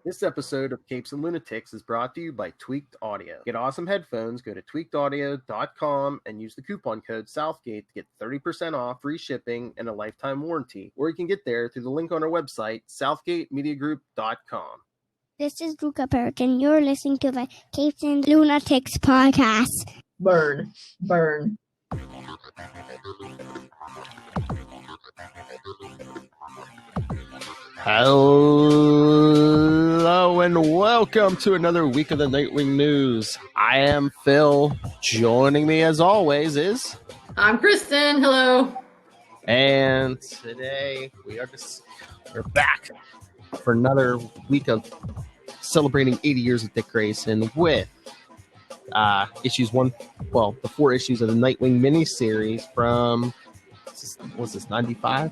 This episode of Capes and Lunatics is brought to you by Tweaked Audio. Get awesome headphones, go to tweakedaudio.com and use the coupon code Southgate to get 30% off, free shipping, and a lifetime warranty. Or you can get there through the link on our website, southgatemediagroup.com. This is Luca Perk, and you're listening to the Capes and Lunatics Podcast. Burn. Hello and welcome to another week of the Nightwing news. I am Phil. Joining me as always is... I'm Kristen. Hello. And today we're back for another week of celebrating 80 years of Dick Grayson with the 4 issues of the Nightwing miniseries from, was this 95?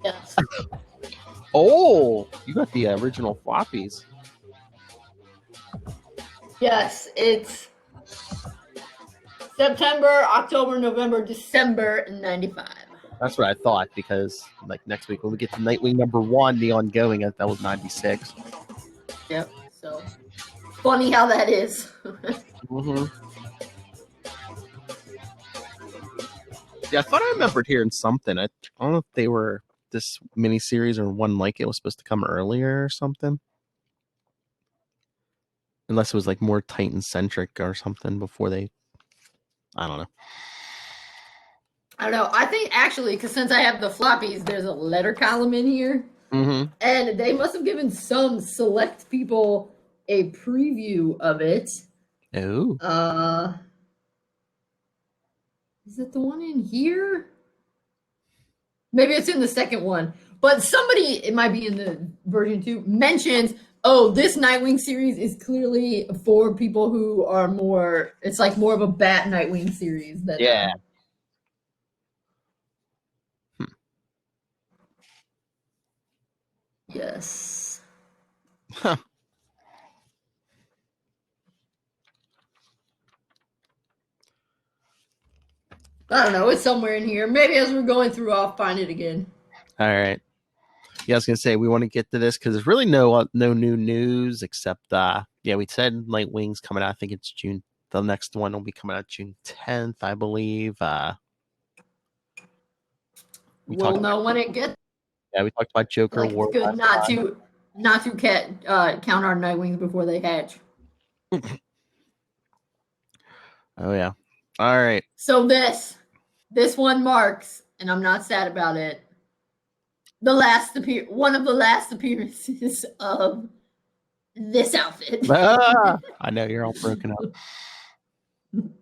Yes. Oh, you got the original floppies. Yes, it's September, October, November, December 95. That's what I thought, because like next week when we get to Nightwing number 1, the ongoing, that was 96. Yep. So funny how that is. Mm-hmm. Yeah, I thought I remembered hearing something. I don't know if they were this miniseries or one like it was supposed to come earlier or something. Unless it was like more Titan-centric or something before they... I don't know. I don't know. I think actually, because since I have the floppies, there's a letter column in here. Mm-hmm. And they must have given some select people a preview of it. Oh. Is it the one in here? Maybe it's in the second one. But somebody, it might be in the version 2, mentions, oh, this Nightwing series is clearly for people who are more, it's like more of a Bat Nightwing series. Than, yeah. Yes. Huh. I don't know. It's somewhere in here. Maybe as we're going through, I'll find it again. All right. Yeah, I was gonna say we want to get to this because there's really no new news except we said Nightwing's coming out. I think it's June. The next one will be coming out June 10th, I believe. We'll know when it gets. Yeah, we talked about Joker War. It's good not to count our Nightwings before they hatch. Oh yeah. All right. So this one marks, and I'm not sad about it, one of the last appearances of this outfit. I know you're all broken up.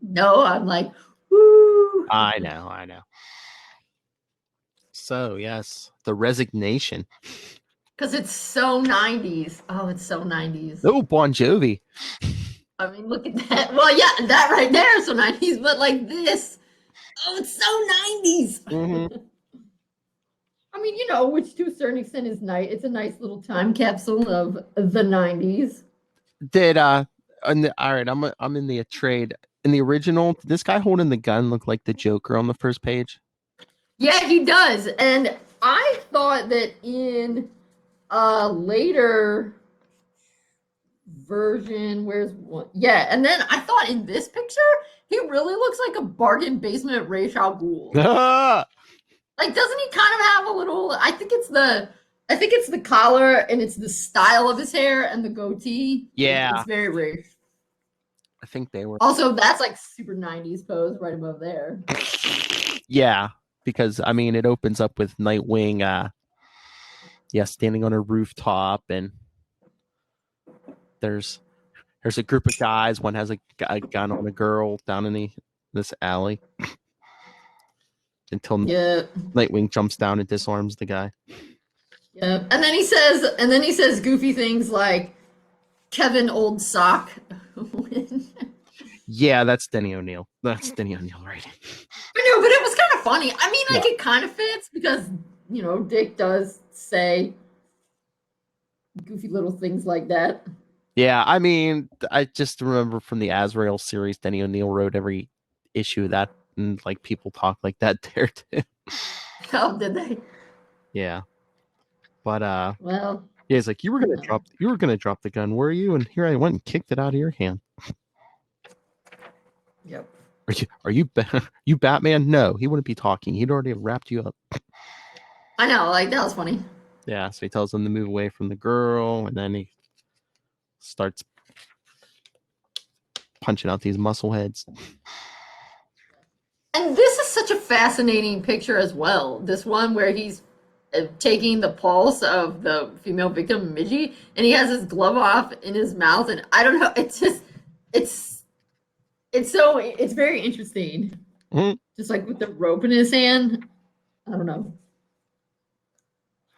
No, I'm like, woo. I know. So yes, the resignation. Because it's so 90s. Oh, it's so 90s. Oh, Bon Jovi. I mean, look at that. Well, yeah, that right there is so 90s, but like this. Oh, it's so 90s. Mm-hmm. I mean, which to a certain extent is nice. It's a nice little time capsule of the 90s. All right, I'm in the trade. In the original, did this guy holding the gun look like the Joker on the first page? Yeah, he does. And I thought that in a later version, where's one? Yeah, and then I thought in this picture, he really looks like a bargain basement Ra's al Ghul. Like, doesn't he kind of have a little? I think it's the collar and it's the style of his hair and the goatee. Yeah, it's very Ra's. I think they were. Also, that's like super 90s pose right above there. Yeah, because I mean, it opens up with Nightwing, standing on a rooftop, and there's a group of guys. One has a gun on a girl down in this alley. Until Nightwing jumps down and disarms the guy. Yeah, and then he says goofy things like Kevin Old Sock. Yeah, that's Denny O'Neil. That's Denny O'Neil writing. I know, but it was kind of funny. I mean, like, it kind of fits because, Dick does say goofy little things like that. Yeah, I mean, I just remember from the Azrael series, Denny O'Neil wrote every issue of that, and, like, people talk like that there, too. Oh, did they? Yeah. But, well, Yeah, he's like, you were gonna drop the gun, were you? And here I went and kicked it out of your hand. Yep. You Batman? No, he wouldn't be talking. He'd already wrapped you up. I know, like that was funny. Yeah, so he tells them to move away from the girl, and then he starts punching out these muscle heads. And this is such a fascinating picture as well. This one where he's taking the pulse of the female victim, Midgie, and he has his glove off in his mouth, and I don't know, it's just, it's very interesting. Mm-hmm. Just like with the rope in his hand. I don't know.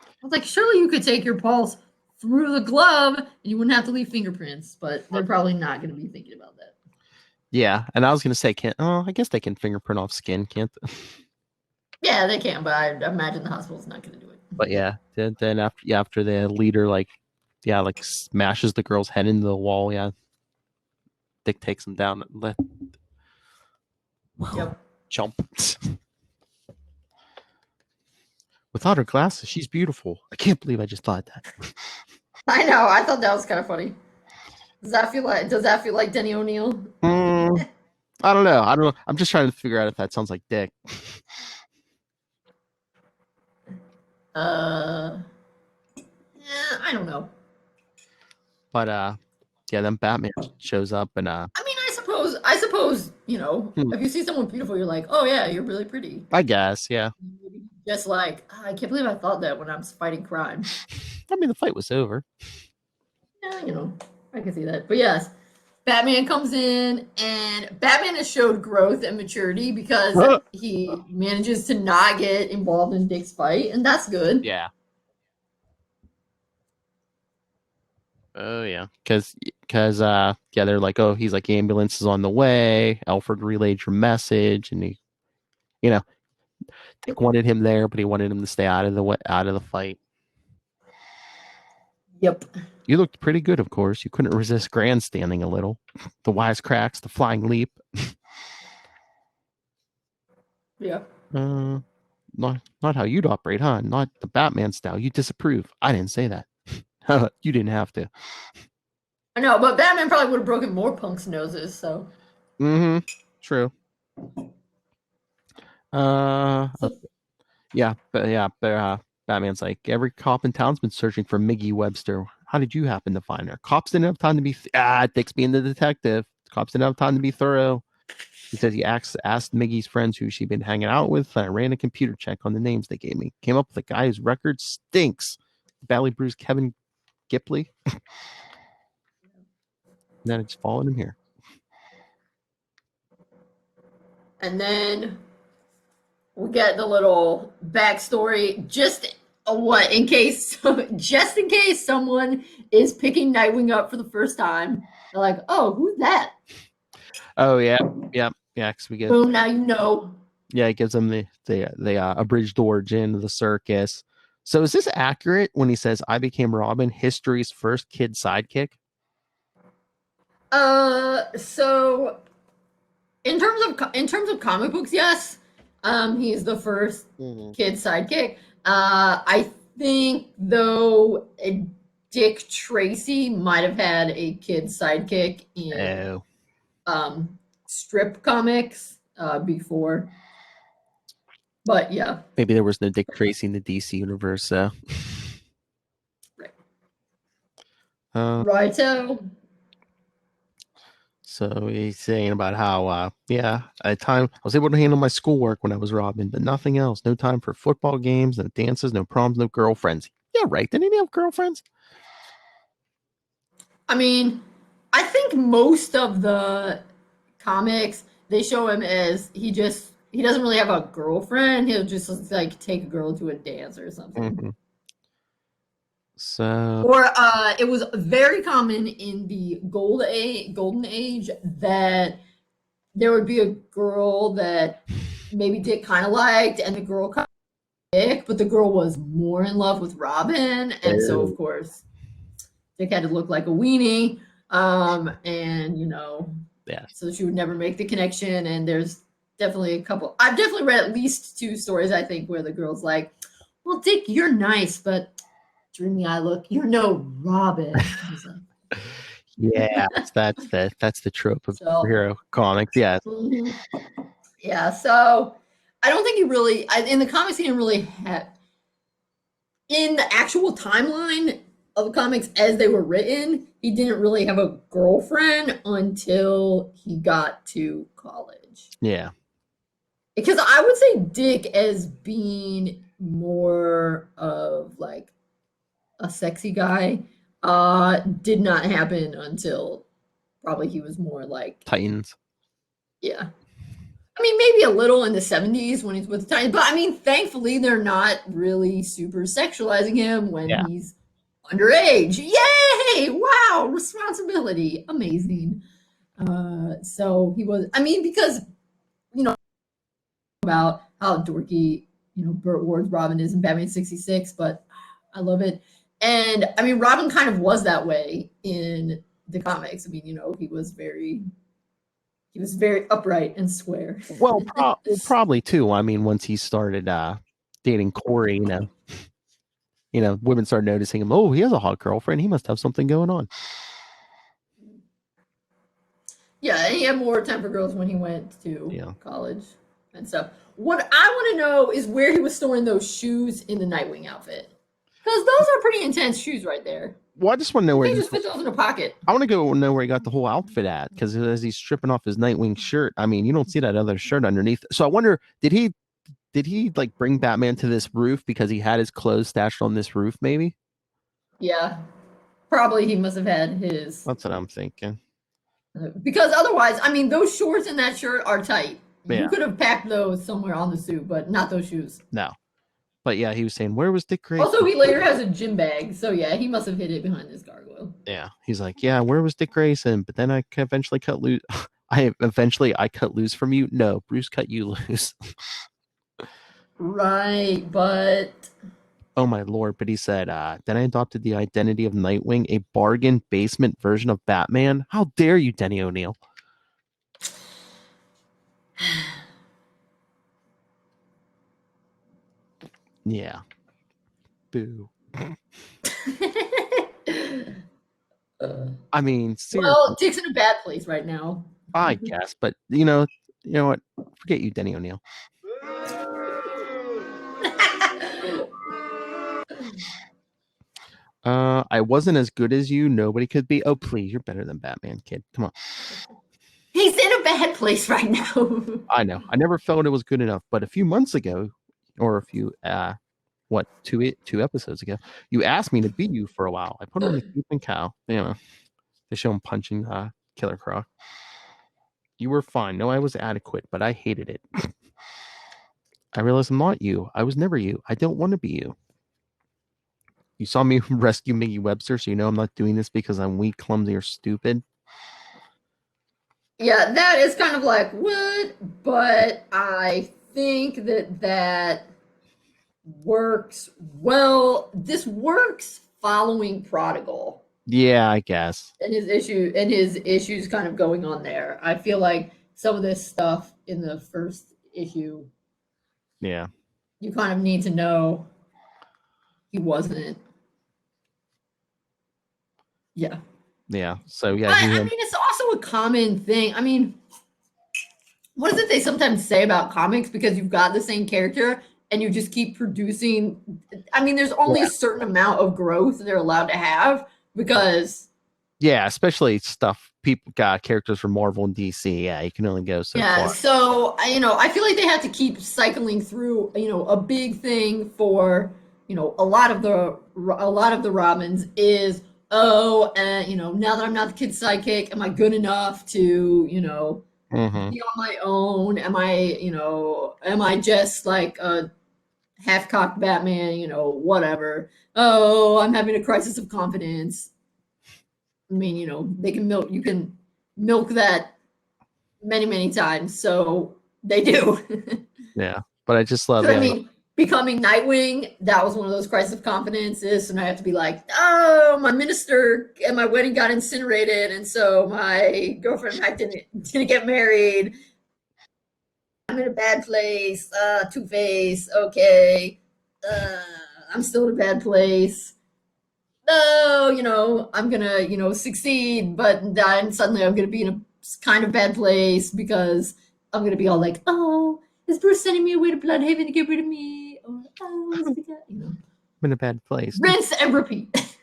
I was like, surely you could take your pulse through the glove and you wouldn't have to leave fingerprints, but they're probably not going to be thinking about that. Yeah, and I was gonna say, I guess they can fingerprint off skin, can't they? Yeah, they can, but I imagine the hospital's not going to do it. But yeah, then after the leader smashes the girl's head into the wall, yeah, Dick takes him down and Yep. jump. Without her glasses, she's beautiful. I can't believe I just thought that. I know. I thought that was kind of funny. Does that feel like Denny O'Neil? I don't know. I'm just trying to figure out if that sounds like Dick. I don't know. But yeah, then Batman shows up and I mean, I suppose, if you see someone beautiful, you're like, oh yeah, you're really pretty. I guess, yeah. Just like, I can't believe I thought that when I was fighting crime. I mean, the fight was over. Yeah, I can see that. But yes, Batman comes in, and Batman has showed growth and maturity because he manages to not get involved in Dick's fight, and that's good. Yeah. Oh yeah, because they're like, oh, he's like, ambulance is on the way. Alfred relayed your message, and he, Dick wanted him there, but he wanted him to stay out of the fight. Yep. You looked pretty good, of course. You couldn't resist grandstanding a little. The wisecracks, the flying leap. Yeah. Not how you'd operate, huh? Not the Batman style. You disapprove. I didn't say that. You didn't have to. I know, but Batman probably would have broken more punks' noses, so. Mm-hmm. True. Batman's like, every cop in town's been searching for Miggy Webster. How did you happen to find her? Cops didn't have time to be Dick's being the detective. Cops didn't have time to be thorough. He says he asked Miggy's friends who she'd been hanging out with, and I ran a computer check on the names they gave me. Came up with a guy whose record stinks. Badly bruised Kevin Gipley. Then it's followed him here. And then we get the little backstory, just in case someone is picking Nightwing up for the first time. They're like, oh, who's that? Oh yeah. Because we get. Boom! Now you know. Yeah, it gives them the abridged origin of the circus. So is this accurate when he says, "I became Robin, history's first kid sidekick"? So in terms of comic books, yes. He's the first kid sidekick. I think though Dick Tracy might have had a kid sidekick in strip comics before. But yeah. Maybe there was no Dick Tracy in the DC universe, so. Right. Righto. So he's saying about how, at time I was able to handle my schoolwork when I was Robin, but nothing else. No time for football games, no dances, no proms, no girlfriends. Yeah, right. Didn't he have girlfriends? I mean, I think most of the comics, they show him as he doesn't really have a girlfriend. He'll just like take a girl to a dance or something. Mm-hmm. So, or it was very common in the golden age that there would be a girl that maybe Dick kind of liked, and the girl kind of Dick, but the girl was more in love with Robin, and so of course Dick had to look like a weenie, so she would never make the connection. And there's definitely a couple. I've definitely read at least 2 stories, I think, where the girl's like, "Well, Dick, you're nice, but dreamy eye look. You're no Robin. Yeah, that's the trope of So, superhero comics. Yes. mhm. Yeah, so I don't think he really in the comics he didn't really have in the actual timeline of the comics as they were written, he didn't really have a girlfriend until he got to college. Yeah. Because I would say Dick as being more of like a sexy guy did not happen until probably he was more like Titans. yeah. I mean, maybe a little in the 70s when he's with the Titans, but I mean, thankfully, they're not really super sexualizing him when he's underage. Yay! Wow, responsibility. Amazing. So he was, I mean, because, you know, about how dorky, you know, Burt Ward's Robin is in Batman 66, but I love it. And I mean, Robin kind of was that way in the comics. I mean, you know, he was very upright and square. Well, probably too. I mean, once he started dating Corey, women started noticing him. Oh, he has a hot girlfriend. He must have something going on. Yeah, and he had more time for girls when he went to college and stuff. What I want to know is where he was storing those shoes in the Nightwing outfit. Because those are pretty intense shoes right there. Well, I just want to know where he just put those in a pocket. I want to go know where he got the whole outfit at, because as he's stripping off his Nightwing shirt, I mean, you don't see that other shirt underneath. So I wonder, did he like bring Batman to this roof because he had his clothes stashed on this roof? Maybe. Yeah, probably he must have had his. That's what I'm thinking. Because otherwise, I mean, those shorts and that shirt are tight. Yeah. You could have packed those somewhere on the suit, but not those shoes. No. But yeah, he was saying, where was Dick Grayson? Also, he later has a gym bag. So yeah, he must have hid it behind this gargoyle. Yeah. He's like, yeah, where was Dick Grayson? But then I eventually cut loose. I cut loose from you. No, Bruce cut you loose. Right, but... Oh my lord, but he said, then I adopted the identity of Nightwing, a bargain basement version of Batman. How dare you, Denny O'Neil? Yeah. Boo. I mean, seriously. Well, Dick's in a bad place right now. I guess, but you know what? Forget you, Denny O'Neil. I wasn't as good as you. Nobody could be. Oh, please, you're better than Batman, kid. Come on. He's in a bad place right now. I know. I never felt it was good enough, but a few months ago, or a few, two episodes ago, you asked me to beat you for a while. I put on the Keep and Cow. They show him punching Killer Croc. You were fine. No, I was adequate, but I hated it. I realized I'm not you. I was never you. I don't want to be you. You saw me rescue Miggy Webster, so you know I'm not doing this because I'm weak, clumsy, or stupid. Yeah, that is kind of like, what? But I think that works well. This works following Prodigal. Yeah, I guess. And his issues kind of going on there. I feel like some of this stuff in the first issue. Yeah. You kind of need to know he wasn't. Yeah. Yeah. So yeah. I mean, it's also a common thing. I mean, what is it they sometimes say about comics? Because you've got the same character and you just keep producing. I mean, there's only a certain amount of growth they're allowed to have because. Yeah, especially stuff people got characters from Marvel and DC. Yeah, you can only go so far. Yeah, so I feel like they have to keep cycling through. A big thing for a lot of the Robins is now that I'm not the kid's sidekick, am I good enough to be on my own? Am I just like a half-cocked Batman? Whatever. Oh, I'm having a crisis of confidence. I mean, you can milk that many, many times. So they do. Yeah. But I just love it. Becoming Nightwing, that was one of those crisis of confidences. And I have to be like, oh, my minister at my wedding got incinerated. And so my girlfriend and I didn't get married. I'm in a bad place. Two-Face. Okay. I'm still in a bad place. oh, I'm gonna, succeed, but then suddenly I'm gonna be in a kind of bad place because I'm gonna be all like, oh, is Bruce sending me away to Bloodhaven to get rid of me? Oh, is it that? I'm in a bad place. Rinse and repeat.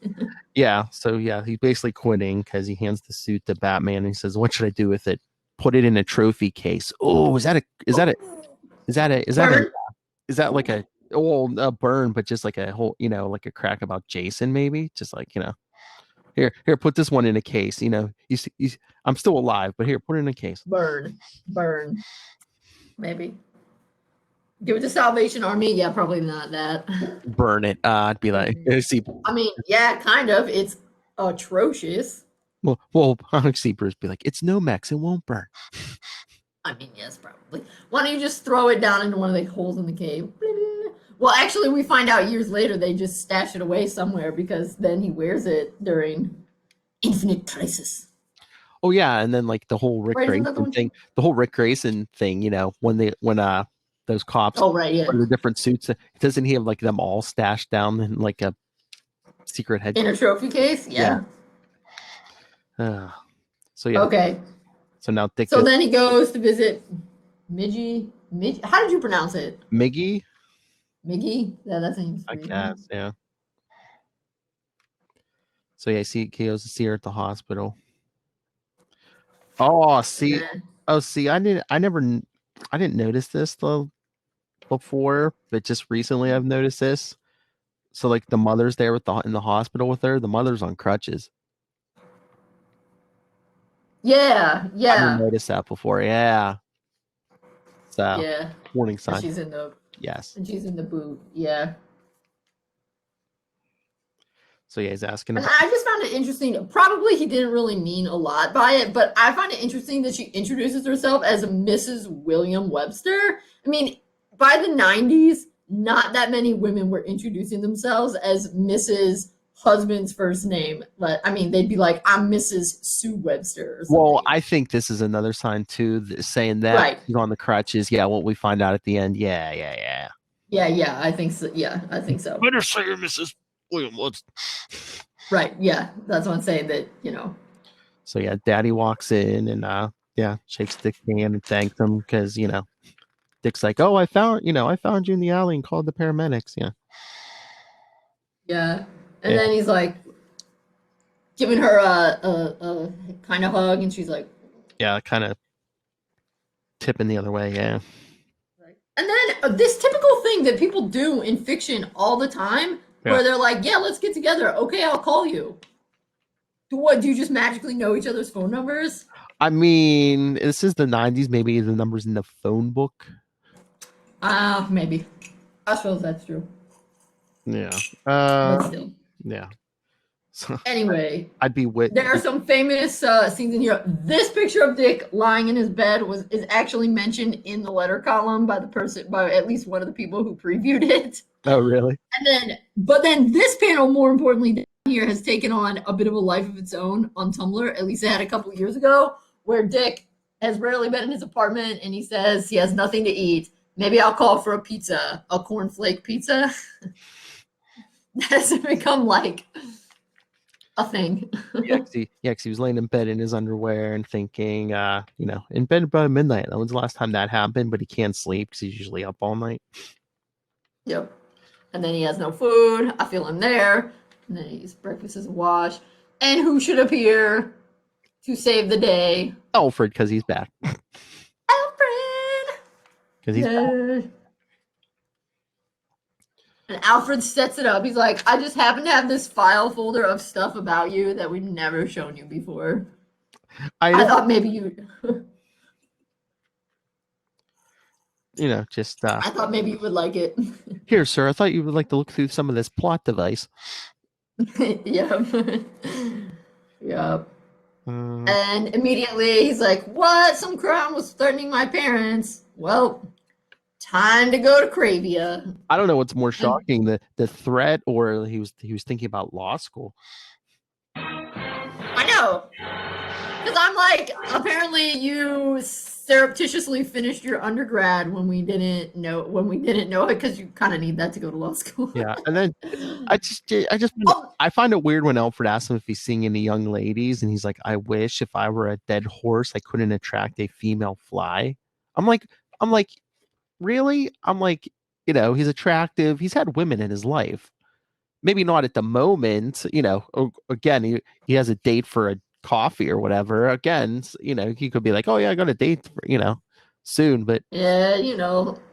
Yeah. So yeah, he's basically quitting because he hands the suit to Batman and he says, "What should I do with it? Put it in a trophy case." Oh, is that like a burn, but just like a whole, like a crack about Jason, maybe just like, here, put this one in a case. I'm still alive, but here, put it in a case. Burn, maybe. Give it to Salvation Army. Yeah, probably not that. Burn it. I'd be like, see. I mean, yeah, kind of. It's atrocious. Well, honestly, Bruce be like, it's Nomex. It won't burn. I mean, yes, probably. Why don't you just throw it down into one of the holes in the cave? Well, actually, we find out years later they just stash it away somewhere because then he wears it during Infinite Crisis. Oh yeah, and then like the whole Rick Grayson thing, when those cops wear the different suits, doesn't he have like them all stashed down in like a secret head in a trophy case? Yeah. So yeah. Okay. So now Dick. So then he goes to visit Midgie. How did you pronounce it? Miggy. Miggy? Yeah, that seems. I guess. Yeah. So yeah, he goes to see her at the hospital. Oh, see. Yeah. Oh, see. I didn't notice this though before, but just recently I've noticed this. So like the mother's there in the hospital with her. The mother's on crutches. Yeah. I didn't notice that before. Yeah. So warning sign. And she's in the she's in the boot. Yeah. So yeah, he's asking. And I just found it interesting. Probably he didn't really mean a lot by it, but I find it interesting that she introduces herself as Mrs. William Webster. I mean, by the 90s, not that many women were introducing themselves as Mrs. husband's first name. But I mean, they'd be like, "I'm Mrs. Sue Webster." Or something. Well, I think this is another sign too, saying that he's on the crutches. Yeah, what we find out at the end. Yeah. I think so. Yeah, I think so. Better say you're Mrs. William Woods. Right. Yeah, that's what I'm saying. That So yeah, Daddy walks in and shakes Dick's hand and thanks him because Dick's like, "Oh, I found you in the alley and called the paramedics." Yeah. Yeah, and then he's like giving her a kind of hug, and she's like, "Yeah," kind of tipping the other way. Yeah. And then this typical thing that people do in fiction all the time. Yeah. Where they're like, "Yeah, let's get together. Okay, I'll call you." Do you just magically know each other's phone numbers? I mean, this is the 90s. Maybe the number's in the phone book. Maybe. I suppose that's true. Yeah. But still. Yeah. So, anyway, I'd be with. There are some famous scenes in here. This picture of Dick lying in his bed is actually mentioned in the letter column by at least one of the people who previewed it. Oh, really? But then this panel, more importantly, down here has taken on a bit of a life of its own on Tumblr. At least it had a couple years ago, where Dick has rarely been in his apartment, and he says he has nothing to eat. Maybe I'll call for a pizza, a cornflake pizza. That has become like a thing. Cause he was laying in bed in his underwear and thinking, in bed about midnight. That was the last time that happened, but he can't sleep because he's usually up all night. Yep. And then he has no food. I feel him there. And then he eats breakfast as a wash. And who should appear to save the day? Alfred, because he's back. Alfred! Because he's back. And Alfred sets it up. He's like, I just happen to have this file folder of stuff about you that we've never shown you before. I thought maybe you... I thought maybe you would like it. Here, sir, I thought you would like to look through some of this plot device. Yep. Yep. And immediately he's like, what? Some crown was threatening my parents. Well, time to go to Cravia. I don't know what's more shocking, the threat or he was thinking about law school. I know. Because I'm like, apparently you surreptitiously finished your undergrad when we didn't know it because you kind of need that to go to law school. Yeah, and then I find it weird when Alfred asks him if he's seeing any young ladies, and he's like, "I wish if I were a dead horse, I couldn't attract a female fly." I'm like, really? I'm like, he's attractive. He's had women in his life. Maybe not at the moment, again, he has a date for a coffee or whatever. Again, he could be like, oh yeah, I got a date for, soon, but yeah,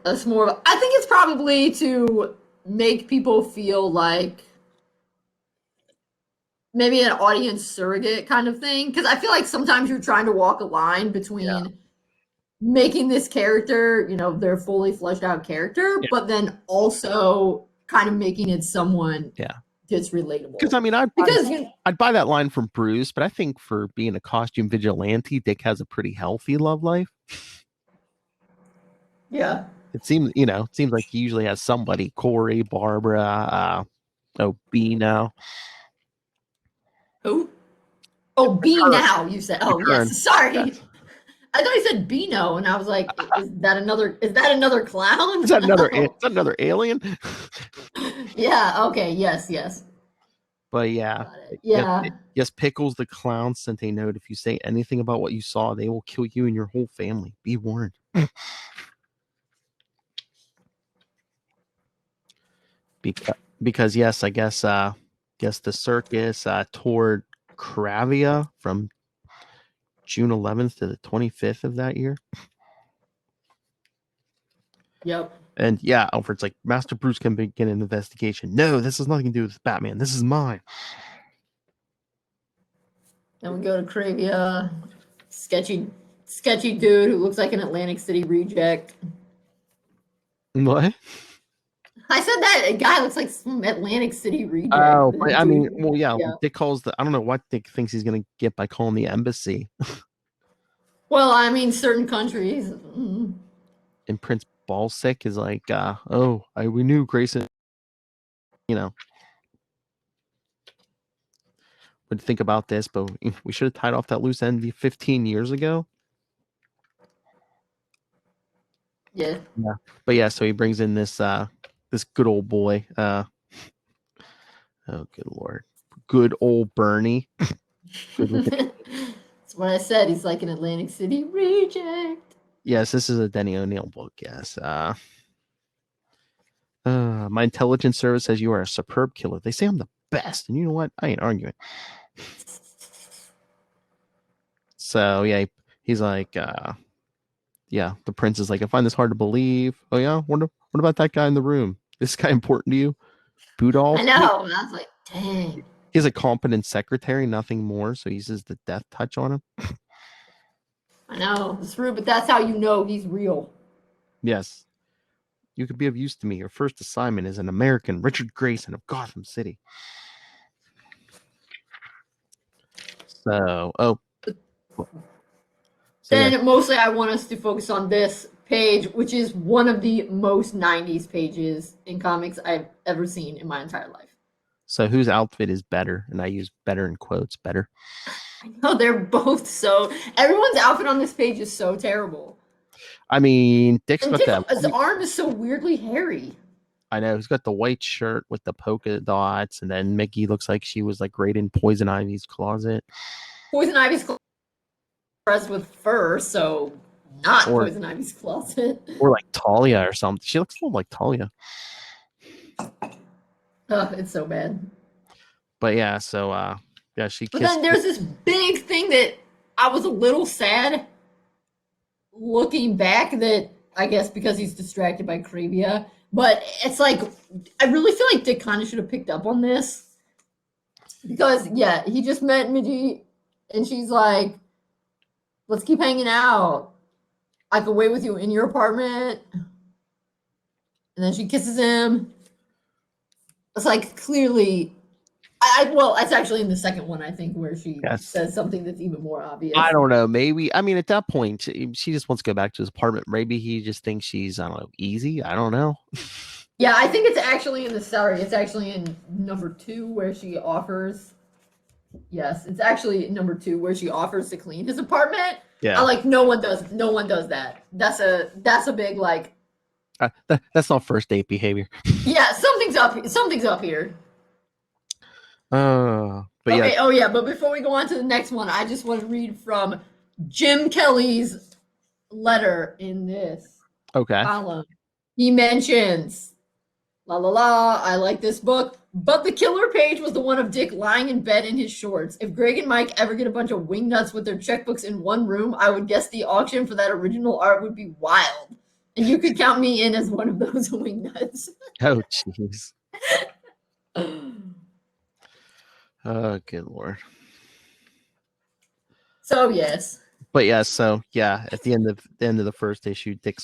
that's more of I think it's probably to make people feel like maybe an audience surrogate kind of thing. Because I feel like sometimes you're trying to walk a line between making this character, their fully fleshed out character, but then also kind of making it someone that's relatable. Because I mean, I'd buy that line from Bruce, but I think for being a costume vigilante, Dick has a pretty healthy love life. Yeah. It seems like he usually has somebody, Corey, Barbara, B now. Who? Oh, B now, you said. Oh, yes. Sorry. Yes. I thought you said Beano, and I was like, is that another clown? Is that another alien? Yeah, okay, yes. But yeah. Yes, Pickles the clown sent a note. If you say anything about what you saw, they will kill you and your whole family. Be warned. Because yes, I guess the circus toured Cravia from June 11th to the 25th of that year. Yep. And yeah, Alfred's like, Master Bruce can begin an investigation. No, this has nothing to do with Batman. This is mine. Then we go to Cravia. Sketchy dude who looks like an Atlantic City reject. What? I said that a guy looks like some Atlantic City reject. Oh, I mean, well, yeah. Dick calls I don't know what Dick thinks he's going to get by calling the embassy. Well, I mean, certain countries. And Prince Ballsick is like, we knew Grayson, would think about this, but we should have tied off that loose end 15 years ago. Yeah. But yeah, so he brings in this good old boy. Oh, good Lord. Good old Bernie. That's what I said. He's like an Atlantic City reject. Yes, this is a Denny O'Neil book, yes. My intelligence service says you are a superb killer. They say I'm the best, and you know what? I ain't arguing. So, yeah, he's like, the prince is like, I find this hard to believe. Oh, yeah? What about that guy in the room? This guy important to you? Budolf? I know. And I was like, dang. He's a competent secretary, nothing more, so he uses the death touch on him. I know. It's rude, but that's how you know he's real. Yes. You could be of use to me. Your first assignment is an American, Richard Grayson of Gotham City. So, then mostly I want us to focus on this page, which is one of the most 90s pages in comics I've ever seen in my entire life. So whose outfit is better? And I use better in quotes, better. I know, they're both everyone's outfit on this page is so terrible. I mean, Dick's got that. His arm is so weirdly hairy. I know. He's got the white shirt with the polka dots, and then Mickey looks like she was like right in Poison Ivy's closet. Poison Ivy's closet dressed with fur, so not Poison Ivy's closet. Or like Talia or something. She looks a little like Talia. Oh, it's so bad. But yeah, so she kissed. But then there's this big thing that I was a little sad looking back, that I guess because he's distracted by Cravia, but it's like I really feel like Dick kind of should have picked up on this, because he just met Midgie and she's like, let's keep hanging out, I could wait with you in your apartment, and then she kisses him. It's like clearly it's actually in the second one, I think, where she says something that's even more obvious. I don't know. Maybe. I mean, at that point, she just wants to go back to his apartment. Maybe he just thinks she's, I don't know, easy. I don't know. Yeah, I think it's actually in number 2 where she offers Yes, it's actually number 2 where she offers to clean his apartment. Yeah. I like no one does that. That's a big like That's not first date behavior. yeah, something's up here. But okay, yeah. oh yeah, but before we go on to the next one, I just want to read from Jim Kelly's letter in this Okay. column. He mentions la la la, I like this book, but the killer page was the one of Dick lying in bed in his shorts. If Greg and Mike ever get a bunch of wingnuts with their checkbooks in one room, I would guess the auction for that original art would be wild. And you could count me in as one of those wingnuts. Oh, jeez. Oh, good Lord. So yes. But yeah, so yeah, at the end of the first issue, Dick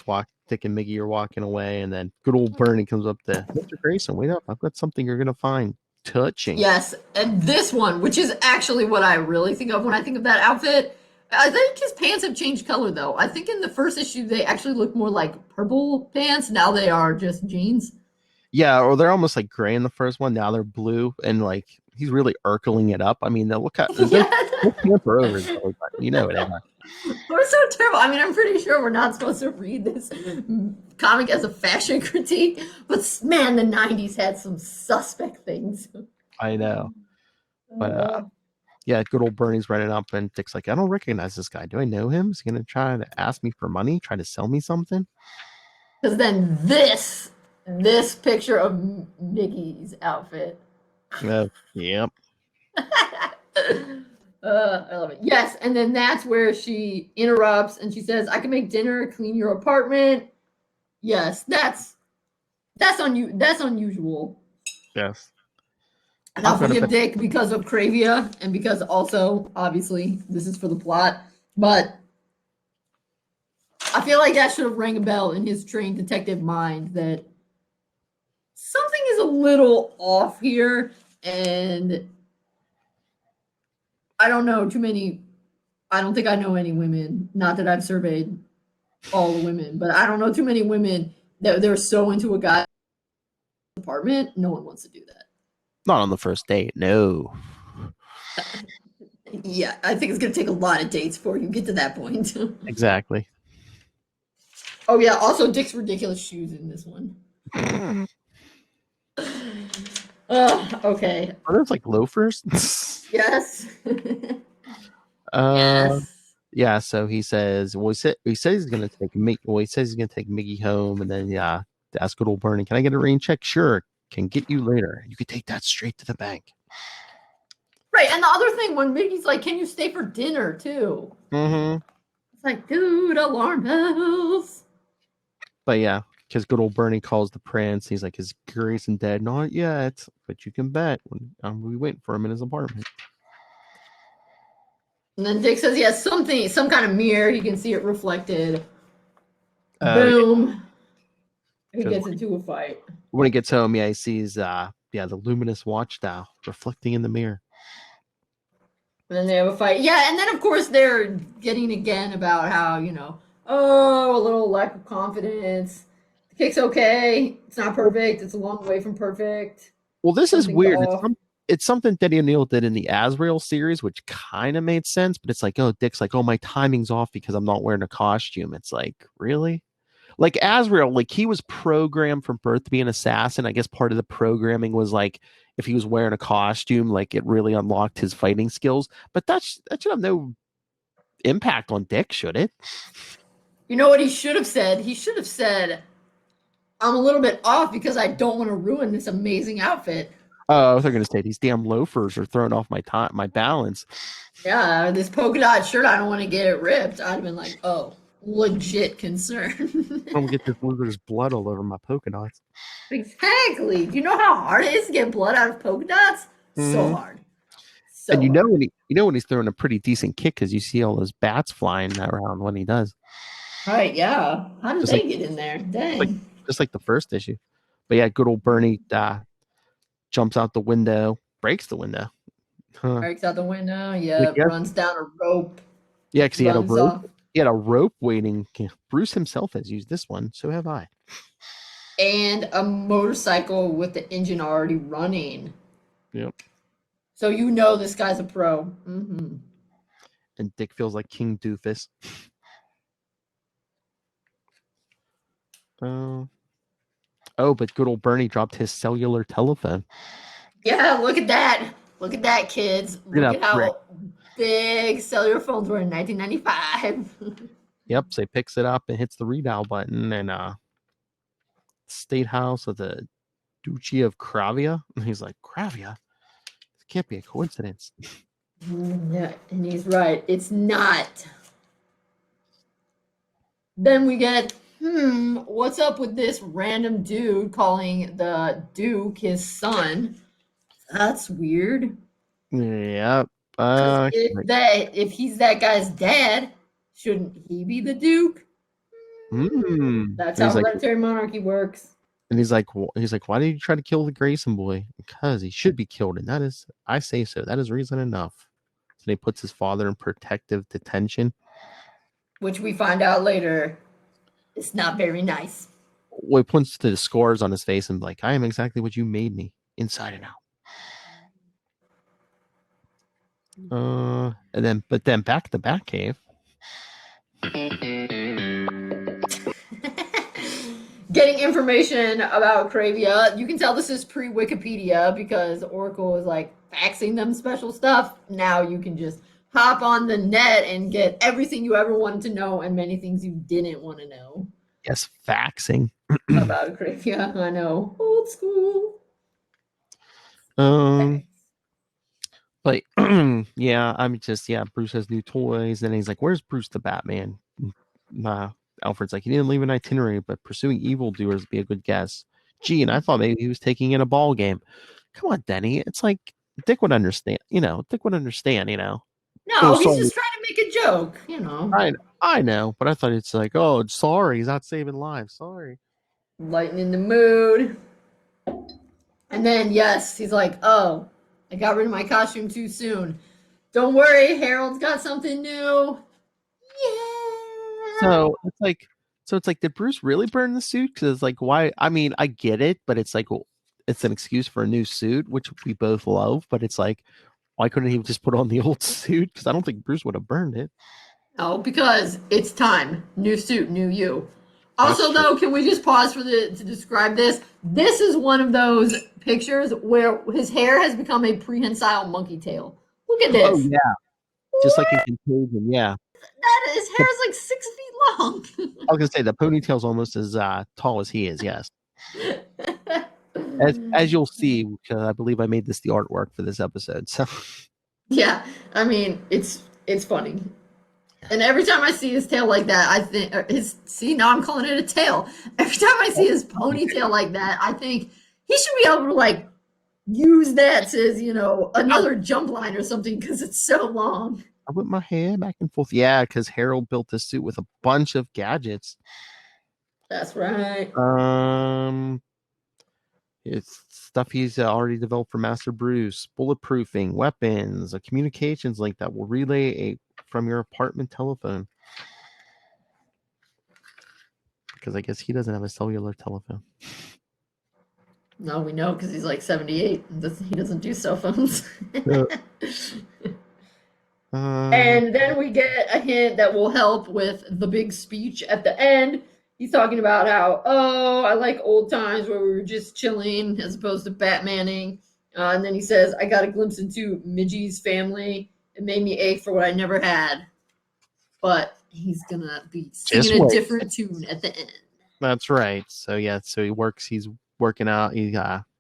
and Miggy are walking away, and then good old Bernie comes up to Mr. Grayson. Wait up, I've got something you're gonna find touching. Yes, and this one, which is actually what I really think of when I think of that outfit. I think his pants have changed color though. I think in the first issue they actually looked more like purple pants. Now they are just jeans. Yeah, or they're almost like gray in the first one. Now they're blue, and like he's really urkling it up. I mean, look how over his belly button. You know it. We're so terrible. I mean, I'm pretty sure we're not supposed to read this comic as a fashion critique, but man, the 90s had some suspect things. I know. But yeah, good old Bernie's running up, and Dick's like, I don't recognize this guy. Do I know him? Is he going to try to ask me for money, try to sell me something? Because then this picture of Mickey's outfit. Yep. I love it. Yes, and then that's where she interrupts and she says, I can make dinner, clean your apartment. Yes, that's unusual. Yes. And I'll forgive Dick because of Cravia and because also, obviously, this is for the plot. But I feel like that should have rang a bell in his trained detective mind that something is a little off here, and I don't know too many. I don't think I know any women. Not that I've surveyed all the women, but I don't know too many women that they're so into a guy's apartment. No one wants to do that. Not on the first date, no. Yeah, I think it's going to take a lot of dates before you get to that point. Exactly. Oh, yeah. Also, Dick's ridiculous shoes in this one. Okay. Are those like loafers? Yes. Yes. Yeah, so he says, he says he's going to take Miggy home, and then, yeah, ask good old Bernie, can I get a rain check? Sure. Can get you later. You could take that straight to the bank. Right, and the other thing, when Mickey's like, can you stay for dinner, too? Mm-hmm. It's like, dude, alarm bells. But yeah, because good old Bernie calls the prince. He's like, is Grayson dead? Not yet, but you can bet we wait for him in his apartment. And then Dick says he has some kind of mirror. He can see it reflected. Boom. Yeah. He gets into a fight. When he gets home, yeah, he sees the luminous watch dial reflecting in the mirror. And then they have a fight. Yeah, and then of course they're getting again about how, a little lack of confidence. The kick's okay. It's not perfect. It's a long way from perfect. Well, this is weird. It's something Denny O'Neil did in the Azrael series, which kind of made sense, but it's like, oh, Dick's like, oh, my timing's off because I'm not wearing a costume. It's like, really? Like Azrael, like he was programmed from birth to be an assassin. I guess part of the programming was like if he was wearing a costume, like it really unlocked his fighting skills. But that should have no impact on Dick, should it? You know what he should have said? He should have said, I'm a little bit off because I don't want to ruin this amazing outfit. Oh, they're going to say these damn loafers are throwing off my balance. Yeah, this polka dot shirt, I don't want to get it ripped. I'd have been like, oh, legit concern. I don't get this lizard's blood all over my polka dots. Exactly. Do you know how hard it is to get blood out of polka dots? So hard. And when he's throwing a pretty decent kick because you see all those bats flying around when he does. Right, yeah. How did they get in there? Dang. Just like the first issue. But yeah, good old Bernie jumps out the window, breaks the window. Breaks out the window, yeah, runs down a rope. Yeah, because he had a rope. He had a rope waiting. Bruce himself has used this one, so have I. And a motorcycle with the engine already running. Yep. So you know this guy's a pro. Mm-hmm. And Dick feels like King Doofus. But good old Bernie dropped his cellular telephone. Yeah, look at that. Look at that, kids. Look at how big cellular phones were in 1995. Yep, so he picks it up and hits the redial button, and State House of the Duchy of Cravia. And he's like, Cravia? This can't be a coincidence. Yeah, and he's right. It's not. Then we get, what's up with this random dude calling the Duke his son? That's weird. Yep. If he's that guy's dad, shouldn't he be the Duke? That's how hereditary monarchy works. And he's like, why did you try to kill the Grayson boy? Because he should be killed, and that is, I say so. That is reason enough. So he puts his father in protective detention, which we find out later is not very nice. Well, he points to the scars on his face and like, I am exactly what you made me, inside and out. But then back to Batcave. Getting information about Cravia. You can tell this is pre-Wikipedia because Oracle is like faxing them special stuff. Now you can just hop on the net and get everything you ever wanted to know and many things you didn't want to know. Yes, faxing. About Cravia. I know. Old school. But yeah, I'm just, Bruce has new toys. Then he's like, where's Bruce the Batman? Alfred's like, he didn't leave an itinerary, but pursuing evildoers would be a good guess. Gee, and I thought maybe he was taking in a ball game. Come on, Denny. It's like Dick would understand, Dick would understand, No, he's just trying to make a joke, I know, but I thought it's like, oh, sorry, he's not saving lives. Sorry. Lightening the mood. And then, yes, he's like, oh, I got rid of my costume too soon. Don't worry, Harold's got something new. Yeah. So it's like, did Bruce really burn the suit? Because it's like, why? I mean, I get it, but it's like, well, it's an excuse for a new suit, which we both love. But it's like, why couldn't he just put on the old suit? Because I don't think Bruce would have burned it. Oh, because it's time. New suit, new you. Also, though, can we just pause to describe this? This is one of those pictures where his hair has become a prehensile monkey tail. Look at this. Oh, yeah. Just like in Contagion, yeah. His hair is like 6 feet long. I was going to say, the ponytail's almost as tall as he is, yes. As you'll see, because I believe I made this the artwork for this episode. So yeah, I mean, it's funny. And every time I see his tail like that, I think now I'm calling it a tail. Every time I see his ponytail like that, I think he should be able to like use that as, another jump line or something because it's so long. I whip my hair back and forth. Yeah, because Harold built this suit with a bunch of gadgets. That's right. It's stuff he's already developed for Master Bruce, bulletproofing, weapons, a communications link that will relay from your apartment telephone. Because I guess he doesn't have a cellular telephone. No, we know because he's like 78. He doesn't do cell phones. And then we get a hint that will help with the big speech at the end. He's talking about how, I like old times where we were just chilling as opposed to Batmaning. And then he says, I got a glimpse into Midgie's family. It made me ache for what I never had. But he's going to be singing a different tune at the end. That's right. So, he's working out. He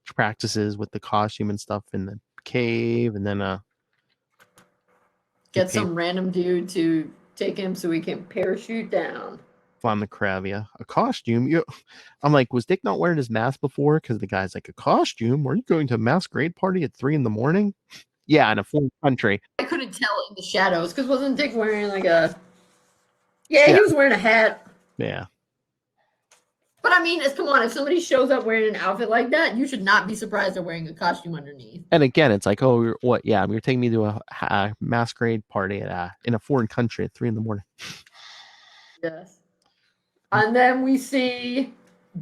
practices with the costume and stuff in the cave. And then get some random dude to take him so he can parachute down. On the Cravia, a costume. I'm like, was Dick not wearing his mask before? Because the guy's like, a costume? Are you going to a masquerade party at 3 a.m? Yeah, in a foreign country. I couldn't tell in the shadows because wasn't Dick wearing like a? Yeah, he was wearing a hat. Yeah. But I mean, come on, if somebody shows up wearing an outfit like that, you should not be surprised they're wearing a costume underneath. And again, it's like, oh, what? Yeah, you're taking me to a masquerade party at in a foreign country at 3 a.m. Yes. And then we see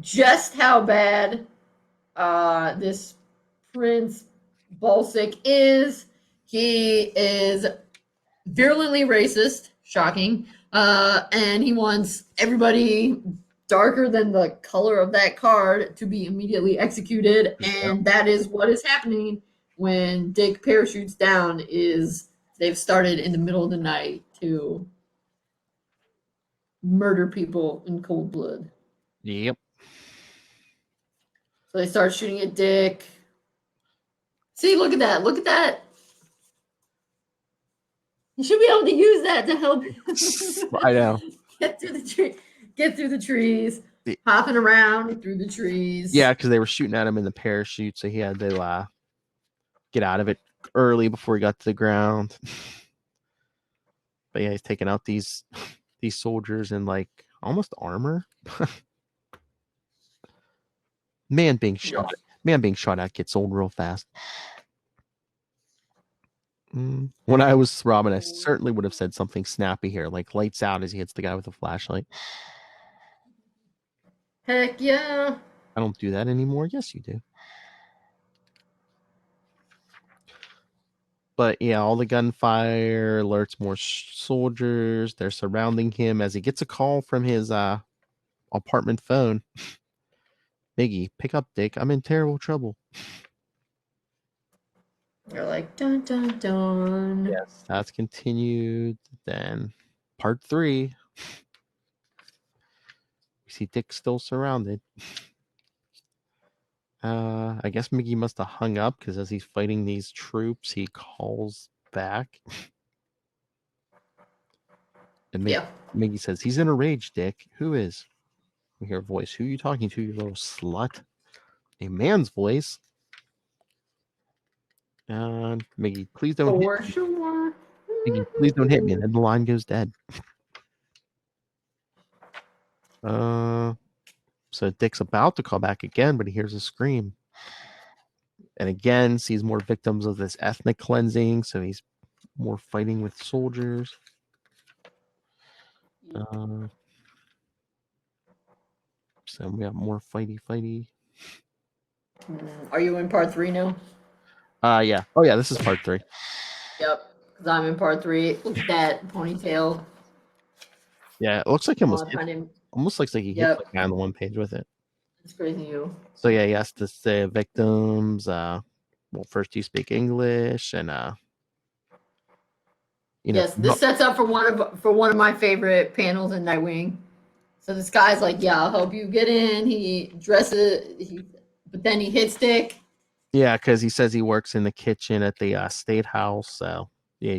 just how bad this Prince Ballsick is. He is virulently racist, shocking, and he wants everybody darker than the color of that card to be immediately executed, and that is what is happening when Dick parachutes down. Is they've started in the middle of the night to murder people in cold blood. Yep. So they start shooting at Dick. See, look at that. Look at that. You should be able to use that to help I know. Get through the trees. Hopping around through the trees. Yeah, because they were shooting at him in the parachute, so he had to get out of it early before he got to the ground. But yeah, he's taking out these soldiers in like almost armor. Man being shot at gets old real fast. When I was Robin, I certainly would have said something snappy here, like lights out as he hits the guy with a flashlight. Heck yeah. I don't do that anymore. Yes, you do. But yeah, all the gunfire alerts more soldiers. They're surrounding him as he gets a call from his apartment phone. Miggy, pick up Dick. I'm in terrible trouble. They're like, dun, dun, dun. Yes, that's continued. Then part 3. We see Dick still surrounded. I guess Miggy must have hung up because as he's fighting these troops, he calls back. And Miggy says, he's in a rage, Dick. Who is? We hear a voice. Who are you talking to, you little slut? A man's voice. Miggy, please don't hit me. Sure. Miggy, please don't hit me. And then the line goes dead. So Dick's about to call back again, but he hears a scream. And again, sees more victims of this ethnic cleansing, so he's more fighting with soldiers. So we have more fighty. Are you in part 3 now? Yeah. Oh yeah, this is part 3. Yep, because I'm in part 3. Look at that ponytail. Yeah, it looks like he almost looks like he hit the guy on the one page with it. It's crazy, you. So yeah, he has to say victims. Well, first you speak English, and yes, this sets up for one of my favorite panels in Nightwing. So this guy's like, "Yeah, I'll help you get in." He dresses, but then he hits Dick. Yeah, because he says he works in the kitchen at the state house. So yeah,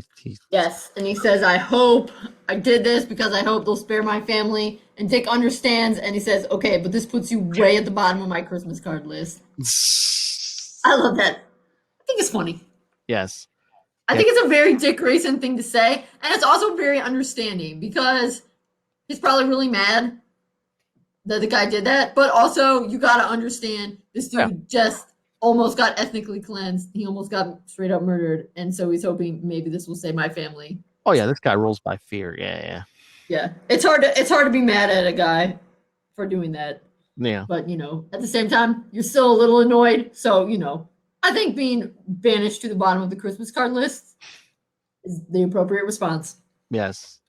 yes, and he says, "I hope I did this because I hope they'll spare my family." And Dick understands, and he says, "Okay, but this puts you way at the bottom of my Christmas card list." I love that. I think it's funny. Yes. I think it's a very Dick Grayson thing to say, and it's also very understanding because he's probably really mad that the guy did that, but also you got to understand this dude just almost got ethnically cleansed. He almost got straight up murdered, and so he's hoping maybe this will save my family. Oh yeah, this guy rolls by fear. Yeah. It's hard to be mad at a guy for doing that. Yeah. But at the same time, you're still a little annoyed. So I think being banished to the bottom of the Christmas card list is the appropriate response. Yes.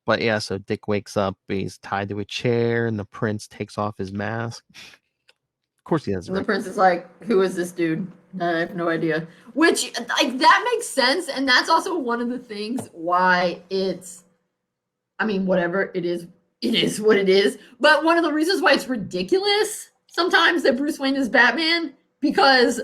But yeah, so Dick wakes up, he's tied to a chair, and the prince takes off his mask. Of course he does. And the prince is like, who is this dude? I have no idea. Which, that makes sense, and that's also one of the things why it's, whatever, it is what it is. But one of the reasons why it's ridiculous sometimes that Bruce Wayne is Batman, because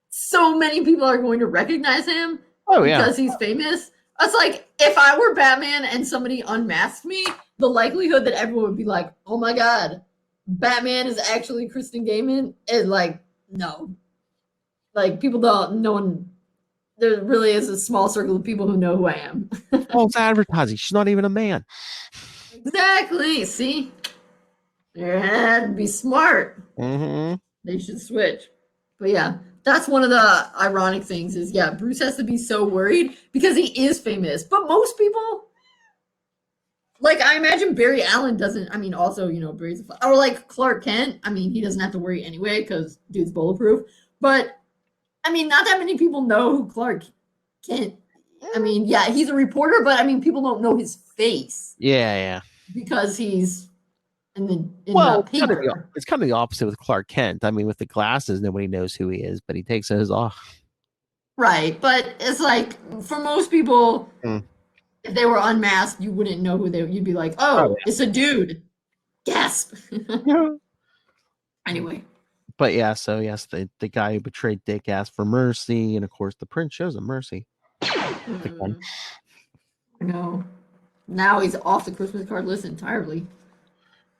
so many people are going to recognize him because he's famous. It's like, if I were Batman and somebody unmasked me, the likelihood that everyone would be like, oh my God, Batman is actually Kristen Gaiman is like, no. Like, people don't, no one, there really is a small circle of people who know who I am. It's advertising. She's not even a man. Exactly. See? You had to be smart. Mm-hmm. They should switch. But yeah, that's one of the ironic things is, Bruce has to be so worried because he is famous. But most people, like, I imagine Barry Allen doesn't, also, Barry's or like Clark Kent, he doesn't have to worry anyway because dude's bulletproof. But I mean, not that many people know who Clark Kent. I mean, yeah, he's a reporter, but I mean, people don't know his face. Yeah. Because he's in the Well, paper. it's kind of the opposite with Clark Kent. I mean, with the glasses, nobody knows who he is, but he takes those off. Right, but it's like for most people, Mm. if they were unmasked, you wouldn't know who they. You'd be like, Oh, "Oh, it's a dude." Gasp. yeah. Anyway, But yeah, so yes, the guy who betrayed Dick asked for mercy, and of course, the prince shows him mercy. No. Now he's off the Christmas card list entirely.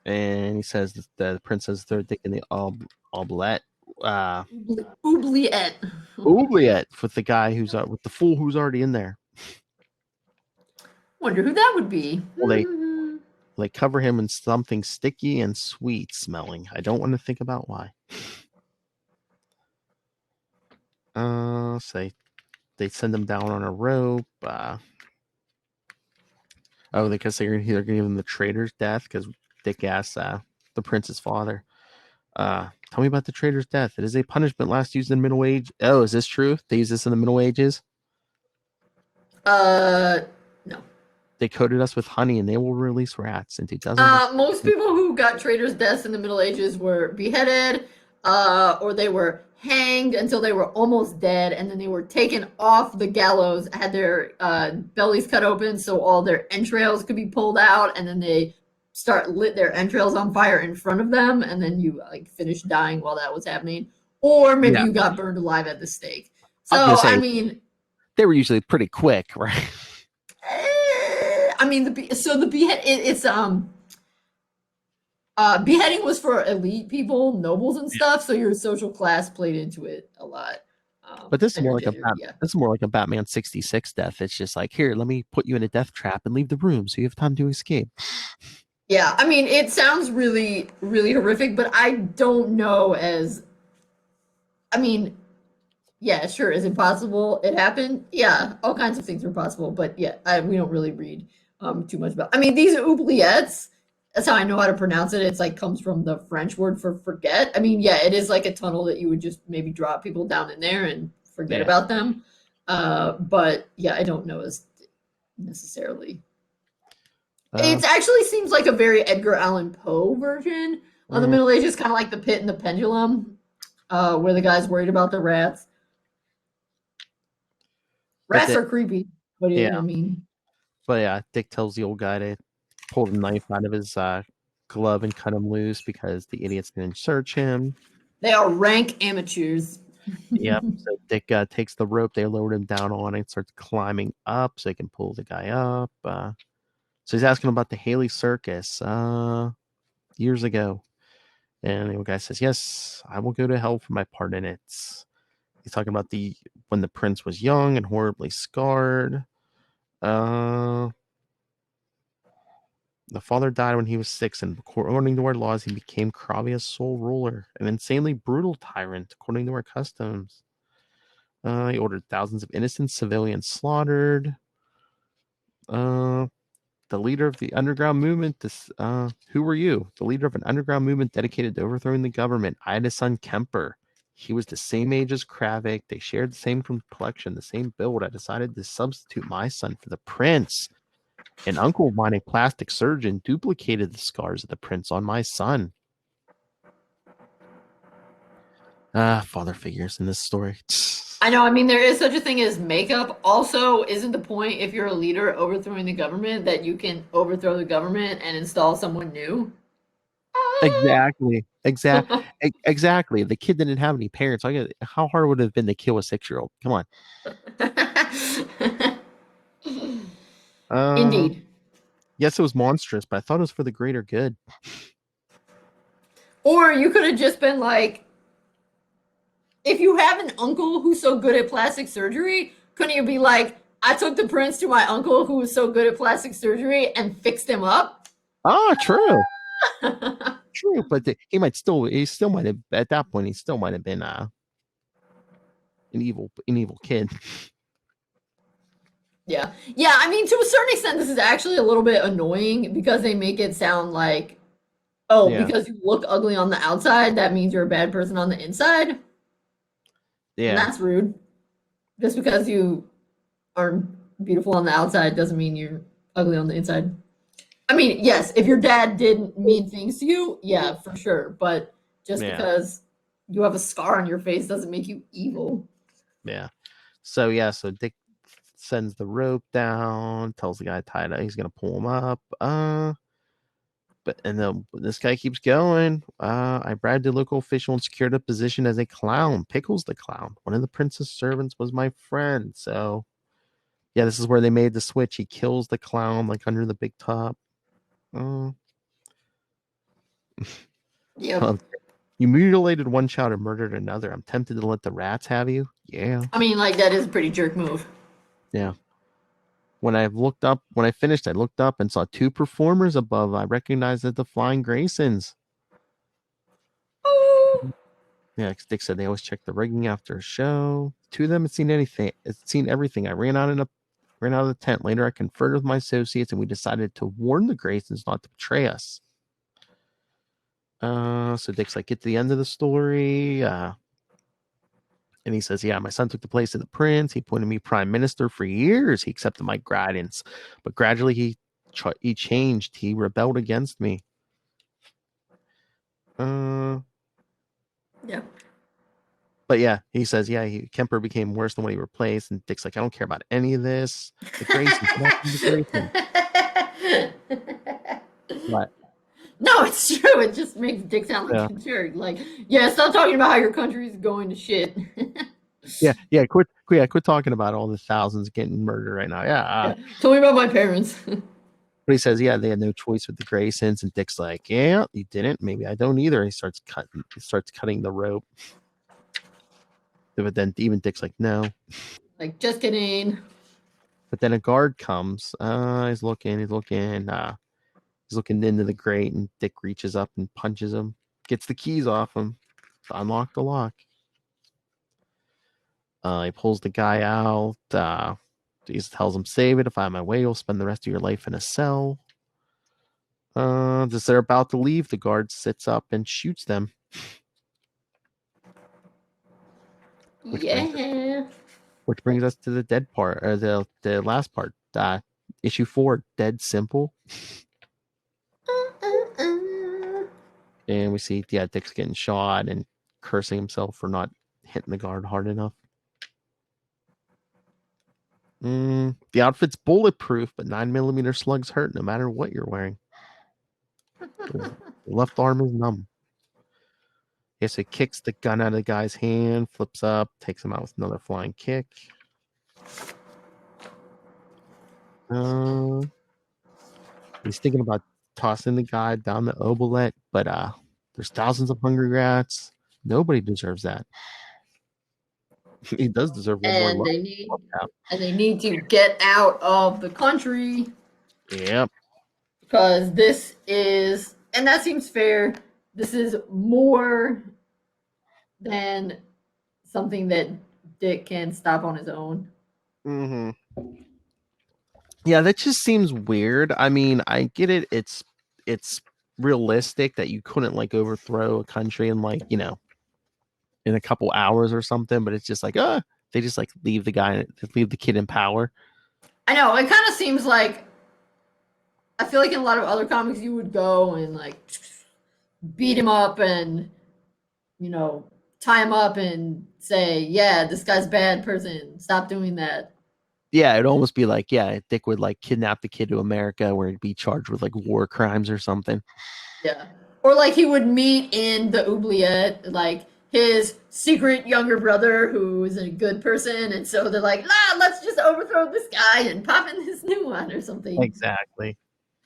And he says that the prince has third Dick in the oblette. Oubliette. Oubliette with the guy who's with the fool who's already in there. Wonder who that would be. Well, they cover him in something sticky and sweet smelling. I don't want to think about why. Say they send him down on a rope. Because they're going to give him the traitor's death because Dick asks the prince's father, tell me about the traitor's death. It is a punishment last used in the Middle Age. Oh, is this true? They use this in the Middle Ages? No. They coated us with honey and they will release rats in 2000. Most people who got traitors' deaths in the Middle Ages were beheaded, or they were hanged until they were almost dead, and then they were taken off the gallows, had their bellies cut open so all their entrails could be pulled out, and then they lit their entrails on fire in front of them, and then you finished dying while that was happening, or maybe you got burned alive at the stake. So I mean, they were usually pretty quick, right? I mean, beheading was for elite people, nobles and stuff. So your social class played into it a lot. But this is more like a Batman 66 death. It's just like, here, let me put you in a death trap and leave the room so you have time to escape. Yeah, I mean, it sounds really, really horrific, but I don't know yeah, sure. Is it possible it happened? Yeah, all kinds of things are possible, but yeah, we don't really read too much about. I mean, these oubliettes, that's how I know how to pronounce it. It's comes from the French word for forget. I mean, yeah, it is like a tunnel that you would just maybe drop people down in there and forget about them. But yeah, I don't know as necessarily. It actually seems like a very Edgar Allan Poe version of the Middle Ages, kind of like The Pit and the Pendulum, where the guy's worried about the rats. Rats are creepy. What do you mean? But yeah, Dick tells the old guy to pull the knife out of his glove and cut him loose because the idiot's going to search him. They are rank amateurs. Yep. So Dick takes the rope they lowered him down on and starts climbing up so he can pull the guy up. So he's asking about the Haley Circus years ago. And the old guy says, yes, I will go to hell for my part in it. He's talking about when the prince was young and horribly scarred. The father died when he was 6, and according to our laws, he became Kravia's sole ruler, an insanely brutal tyrant, according to our customs. He ordered thousands of innocent civilians slaughtered. The leader of the underground movement, who were you? The leader of an underground movement dedicated to overthrowing the government. I had a son, Kemper. He was the same age as Kravik. They shared the same complexion, the same build. I decided to substitute my son for the prince. An uncle of mine, a plastic surgeon, duplicated the scars of the prince on my son. Father figures in this story. I know. I mean, there is such a thing as makeup. Also, isn't the point if you're a leader overthrowing the government that you can overthrow the government and install someone new? Exactly. The kid didn't have any parents. How hard would it have been to kill a 6-year-old? Come on. Indeed. Yes, it was monstrous, but I thought it was for the greater good. Or you could have just been like, if you have an uncle who's so good at plastic surgery, couldn't you be like, I took the prince to my uncle who was so good at plastic surgery and fixed him up? True. True, but he still might have, at that point, he still might have been an evil kid. Yeah. I mean, to a certain extent, this is actually a little bit annoying because they make it sound like, because you look ugly on the outside, that means you're a bad person on the inside. And Yeah. that's rude. Just because you are beautiful on the outside doesn't mean you're ugly on the inside. I mean, yes, if your dad did mean things to you, yeah, for sure. But just Yeah. because you have a scar on your face doesn't make you evil. Yeah. So Dick sends the rope down, tells the guy tied up, he's gonna pull him up. And then this guy keeps going. I bribed a local official and secured a position as a clown. Pickles the clown. One of the prince's servants was my friend. So yeah, this is where they made the switch. He kills the clown like under the big top. Yep. You mutilated one child and murdered another. I'm tempted to let the rats have you. Yeah. I mean, like, that is a pretty jerk move. Yeah. When I finished, I looked up and saw two performers above. I recognized as the Flying Graysons. Oh. Yeah, Dick said they always check the rigging after a show. Two of them had seen everything. I ran out of the tent. Later, I conferred with my associates, and we decided to warn the Graysons not to betray us. So Dick's like, get to the end of the story. And he says, yeah, my son took the place of the prince. He appointed me prime minister for years. He accepted my guidance, but gradually he changed. He rebelled against me. Yeah. But yeah, he says, yeah, Kemper became worse than what he replaced. And Dick's like, I don't care about any of this. The Graysons. What? No, it's true. It just makes Dick sound like a jerk. Like, yeah, stop talking about how your country is going to shit. Yeah. Quit talking about all the thousands getting murdered right now. Yeah. Tell me about my parents. But he says, yeah, they had no choice with the Graysons, and Dick's like, yeah, you didn't. Maybe I don't either. He starts cutting the rope. But then even Dick's like, no. Like, just kidding. But then a guard comes. He's looking. He's looking into the grate, and Dick reaches up and punches him. Gets the keys off him to unlock the lock. He pulls the guy out. He tells him, save it. If I'm my way, you'll spend the rest of your life in a cell. As they're about to leave, the guard sits up and shoots them. Which brings us to the dead part, or the last part. Issue 4, Dead Simple. And we see, Dick's getting shot and cursing himself for not hitting the guard hard enough. The outfit's bulletproof, but 9mm slugs hurt no matter what you're wearing. The left arm is numb. Yes, it kicks the gun out of the guy's hand, flips up, takes him out with another flying kick. He's thinking about tossing the guy down the oubliette, but there's thousands of hungry rats. Nobody deserves that. He does deserve one more. They need to get out of the country. Yep. Because this is, and that seems fair, this is more than something that Dick can stop on his own. Mm-hmm. Yeah, that just seems weird. I mean, I get it. It's realistic that you couldn't like overthrow a country in like, in a couple hours or something, but it's just like, they just like leave the kid in power. I know. It kind of seems like, I feel like in a lot of other comics you would go and like beat him up and, tie him up and say, yeah, this guy's a bad person. Stop doing that. Yeah, it'd almost be like, Dick would like kidnap the kid to America where he'd be charged with like war crimes or something. Yeah. Or like he would meet in the oubliette, like his secret younger brother who is a good person. And so they're like, let's just overthrow this guy and pop in this new one or something. Exactly.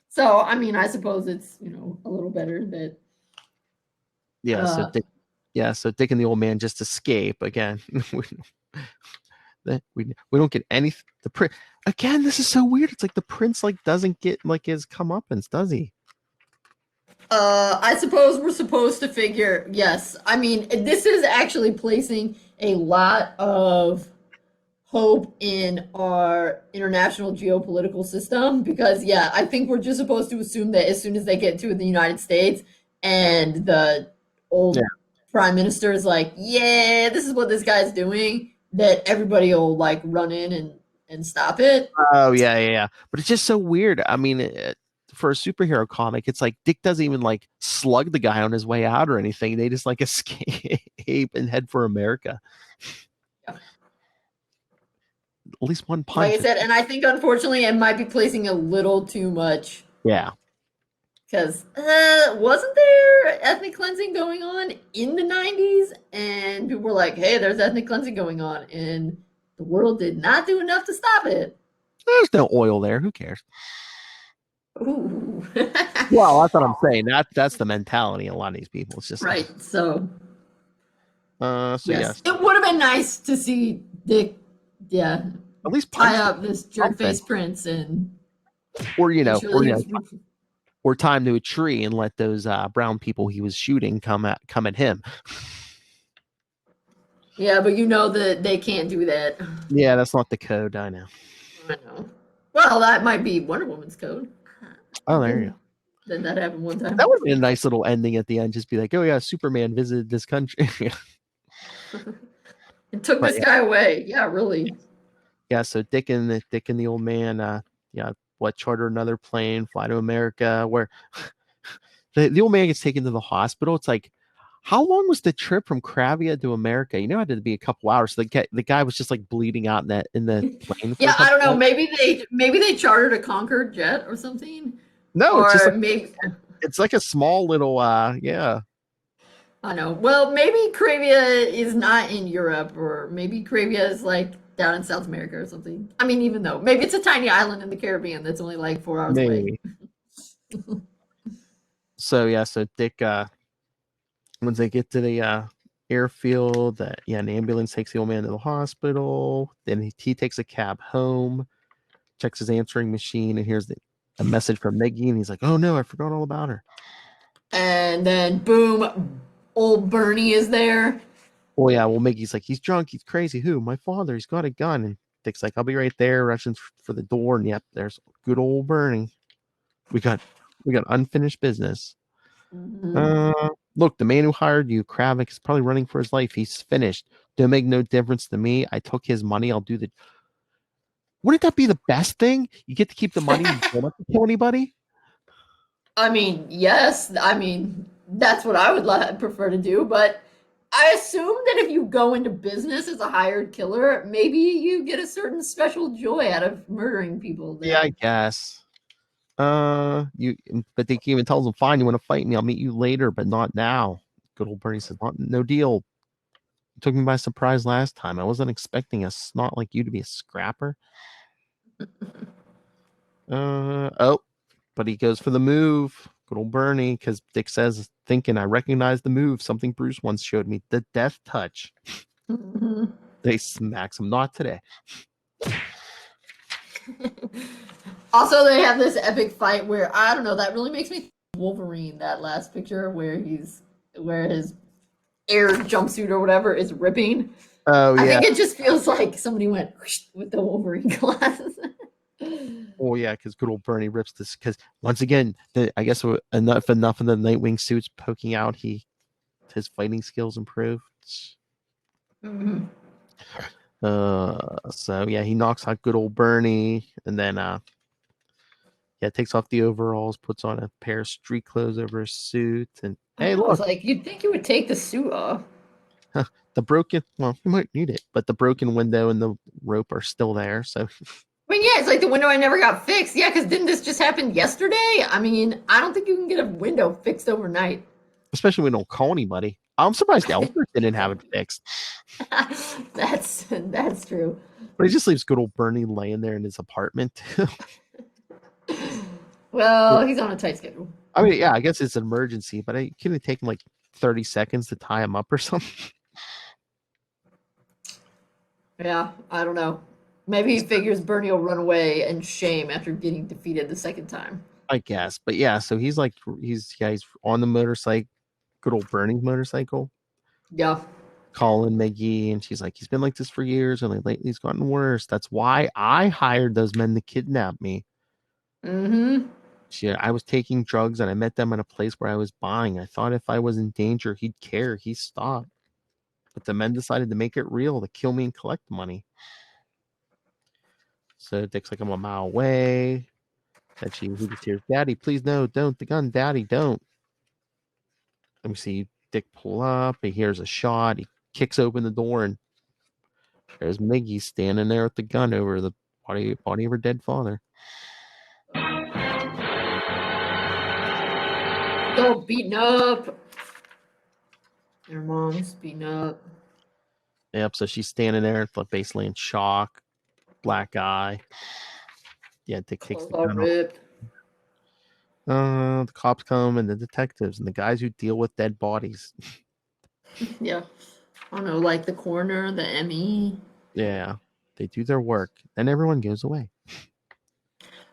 So, I mean, I suppose it's, a little better that. Yeah. So Dick and the old man just escape again. We don't get any. Again, this is so weird. It's like the prince like doesn't get like his comeuppance, does he? I suppose we're supposed to figure. Yes, I mean this is actually placing a lot of hope in our international geopolitical system because I think we're just supposed to assume that as soon as they get to the United States and the old prime minister is like, yeah, this is what this guy's doing, that everybody will like run in and stop it. Oh yeah. But it's just so weird. I mean, for a superhero comic, it's like Dick doesn't even like slug the guy on his way out or anything. They just like escape and head for America. Yeah. At least one punch. Like I said, and I think unfortunately it might be placing a little too much. Yeah. Because wasn't there ethnic cleansing going on in the 90s? And people were like, hey, there's ethnic cleansing going on. And the world did not do enough to stop it. There's no oil there. Who cares? Ooh. Well, that's what I'm saying. That's the mentality of a lot of these people. It's just right. So yes. It would have been nice to see Dick, at least tie up this jerk face prince and or or tie him to a tree and let those brown people he was shooting come at him. Yeah, but you know that they can't do that. Yeah, that's not the code. I know. Well, that might be Wonder Woman's code. Oh, there you go. Did that happen one time? That would be a nice little ending at the end. Just be like, oh yeah, Superman visited this country. It took this guy away. Yeah, really. Yeah, so Dick and the old man, charter another plane, fly to America, where the old man gets taken to the hospital. It's like, how long was the trip from Kravia to America? You know, it had to be a couple hours. So the guy was just like bleeding out in the plane. Yeah, I don't know. Maybe they chartered a Concorde jet or something. No, or it's just like, maybe it's like a small little I know. Well, maybe Kravia is not in Europe, or maybe Kravia is like down in South America or something. I mean, even though maybe it's a tiny island in the Caribbean that's only like 4 hours away. So Dick, once they get to the airfield, an ambulance takes the old man to the hospital. Then he takes a cab home, checks his answering machine, and hears a message from Meggie, and he's like, "Oh no, I forgot all about her." And then boom, old Bernie is there. Oh yeah, well Miggie's like, he's drunk, he's crazy. Who? My father. He's got a gun. And Dick's like, I'll be right there. Rushes for the door, and yep, there's good old Bernie. We got unfinished business. Mm-hmm. Look, the man who hired you, Kravik, is probably running for his life. He's finished. Don't make no difference to me. I took his money. I'll do the. Wouldn't that be the best thing? You get to keep the money. You don't have to kill anybody. I mean, yes. I mean, that's what I would prefer to do, but I assume that if you go into business as a hired killer, maybe you get a certain special joy out of murdering people. Yeah, I guess. But they even tells him, fine, you want to fight me, I'll meet you later, but not now. Good old Bernie says, no deal. You took me by surprise last time. I wasn't expecting a snot like you to be a scrapper. But he goes for the move. Good old Bernie, because Dick says, thinking, I recognize the move, something Bruce once showed me, the death touch. Mm-hmm. They smacks him, not today. Also, they have this epic fight where, I don't know, that really makes me think of Wolverine, that last picture where his air jumpsuit or whatever is ripping. Oh, yeah. I think it just feels like somebody went with the Wolverine glasses. Oh yeah, because good old Bernie rips this. Because once again, I guess enough of the Nightwing suits poking out, his fighting skills improved. Mm-hmm. So yeah, he knocks out good old Bernie, and then takes off the overalls, puts on a pair of street clothes over his suit, and hey, look, like you'd think you would take the suit off. The broken, well, you might need it, but the broken window and the rope are still there. So. I mean, yeah, it's like the window I never got fixed. Yeah, because didn't this just happen yesterday? I mean, I don't think you can get a window fixed overnight. Especially when we don't call anybody. I'm surprised Alfred didn't have it fixed. That's true. But he just leaves good old Bernie laying there in his apartment. Well, he's on a tight schedule. I mean, yeah, I guess it's an emergency, but it could have taken like 30 seconds to tie him up or something. Yeah, I don't know. Maybe he figures Bernie will run away in shame after getting defeated the second time. I guess. But yeah, so he's on the motorcycle, good old Bernie's motorcycle. Yeah. Calling Maggie, and she's like, he's been like this for years, and lately he's gotten worse. That's why I hired those men to kidnap me. Mm-hmm. I was taking drugs and I met them in a place where I was buying. I thought if I was in danger, he'd care. He stopped. But the men decided to make it real, to kill me and collect the money. So Dick's like, I'm a mile away. And he just hears, Daddy, please no, don't. The gun, Daddy, don't. Let me see Dick pull up. He hears a shot. He kicks open the door, and there's Miggy standing there with the gun over the body of her dead father. So beaten up. Her mom's beaten up. Yep, so she's standing there, basically in shock, black eye. Yeah, Dick takes the gun ripped. The cops come, and the detectives, and the guys who deal with dead bodies. Yeah. I don't know, like the coroner, the ME. Yeah, they do their work, and everyone goes away.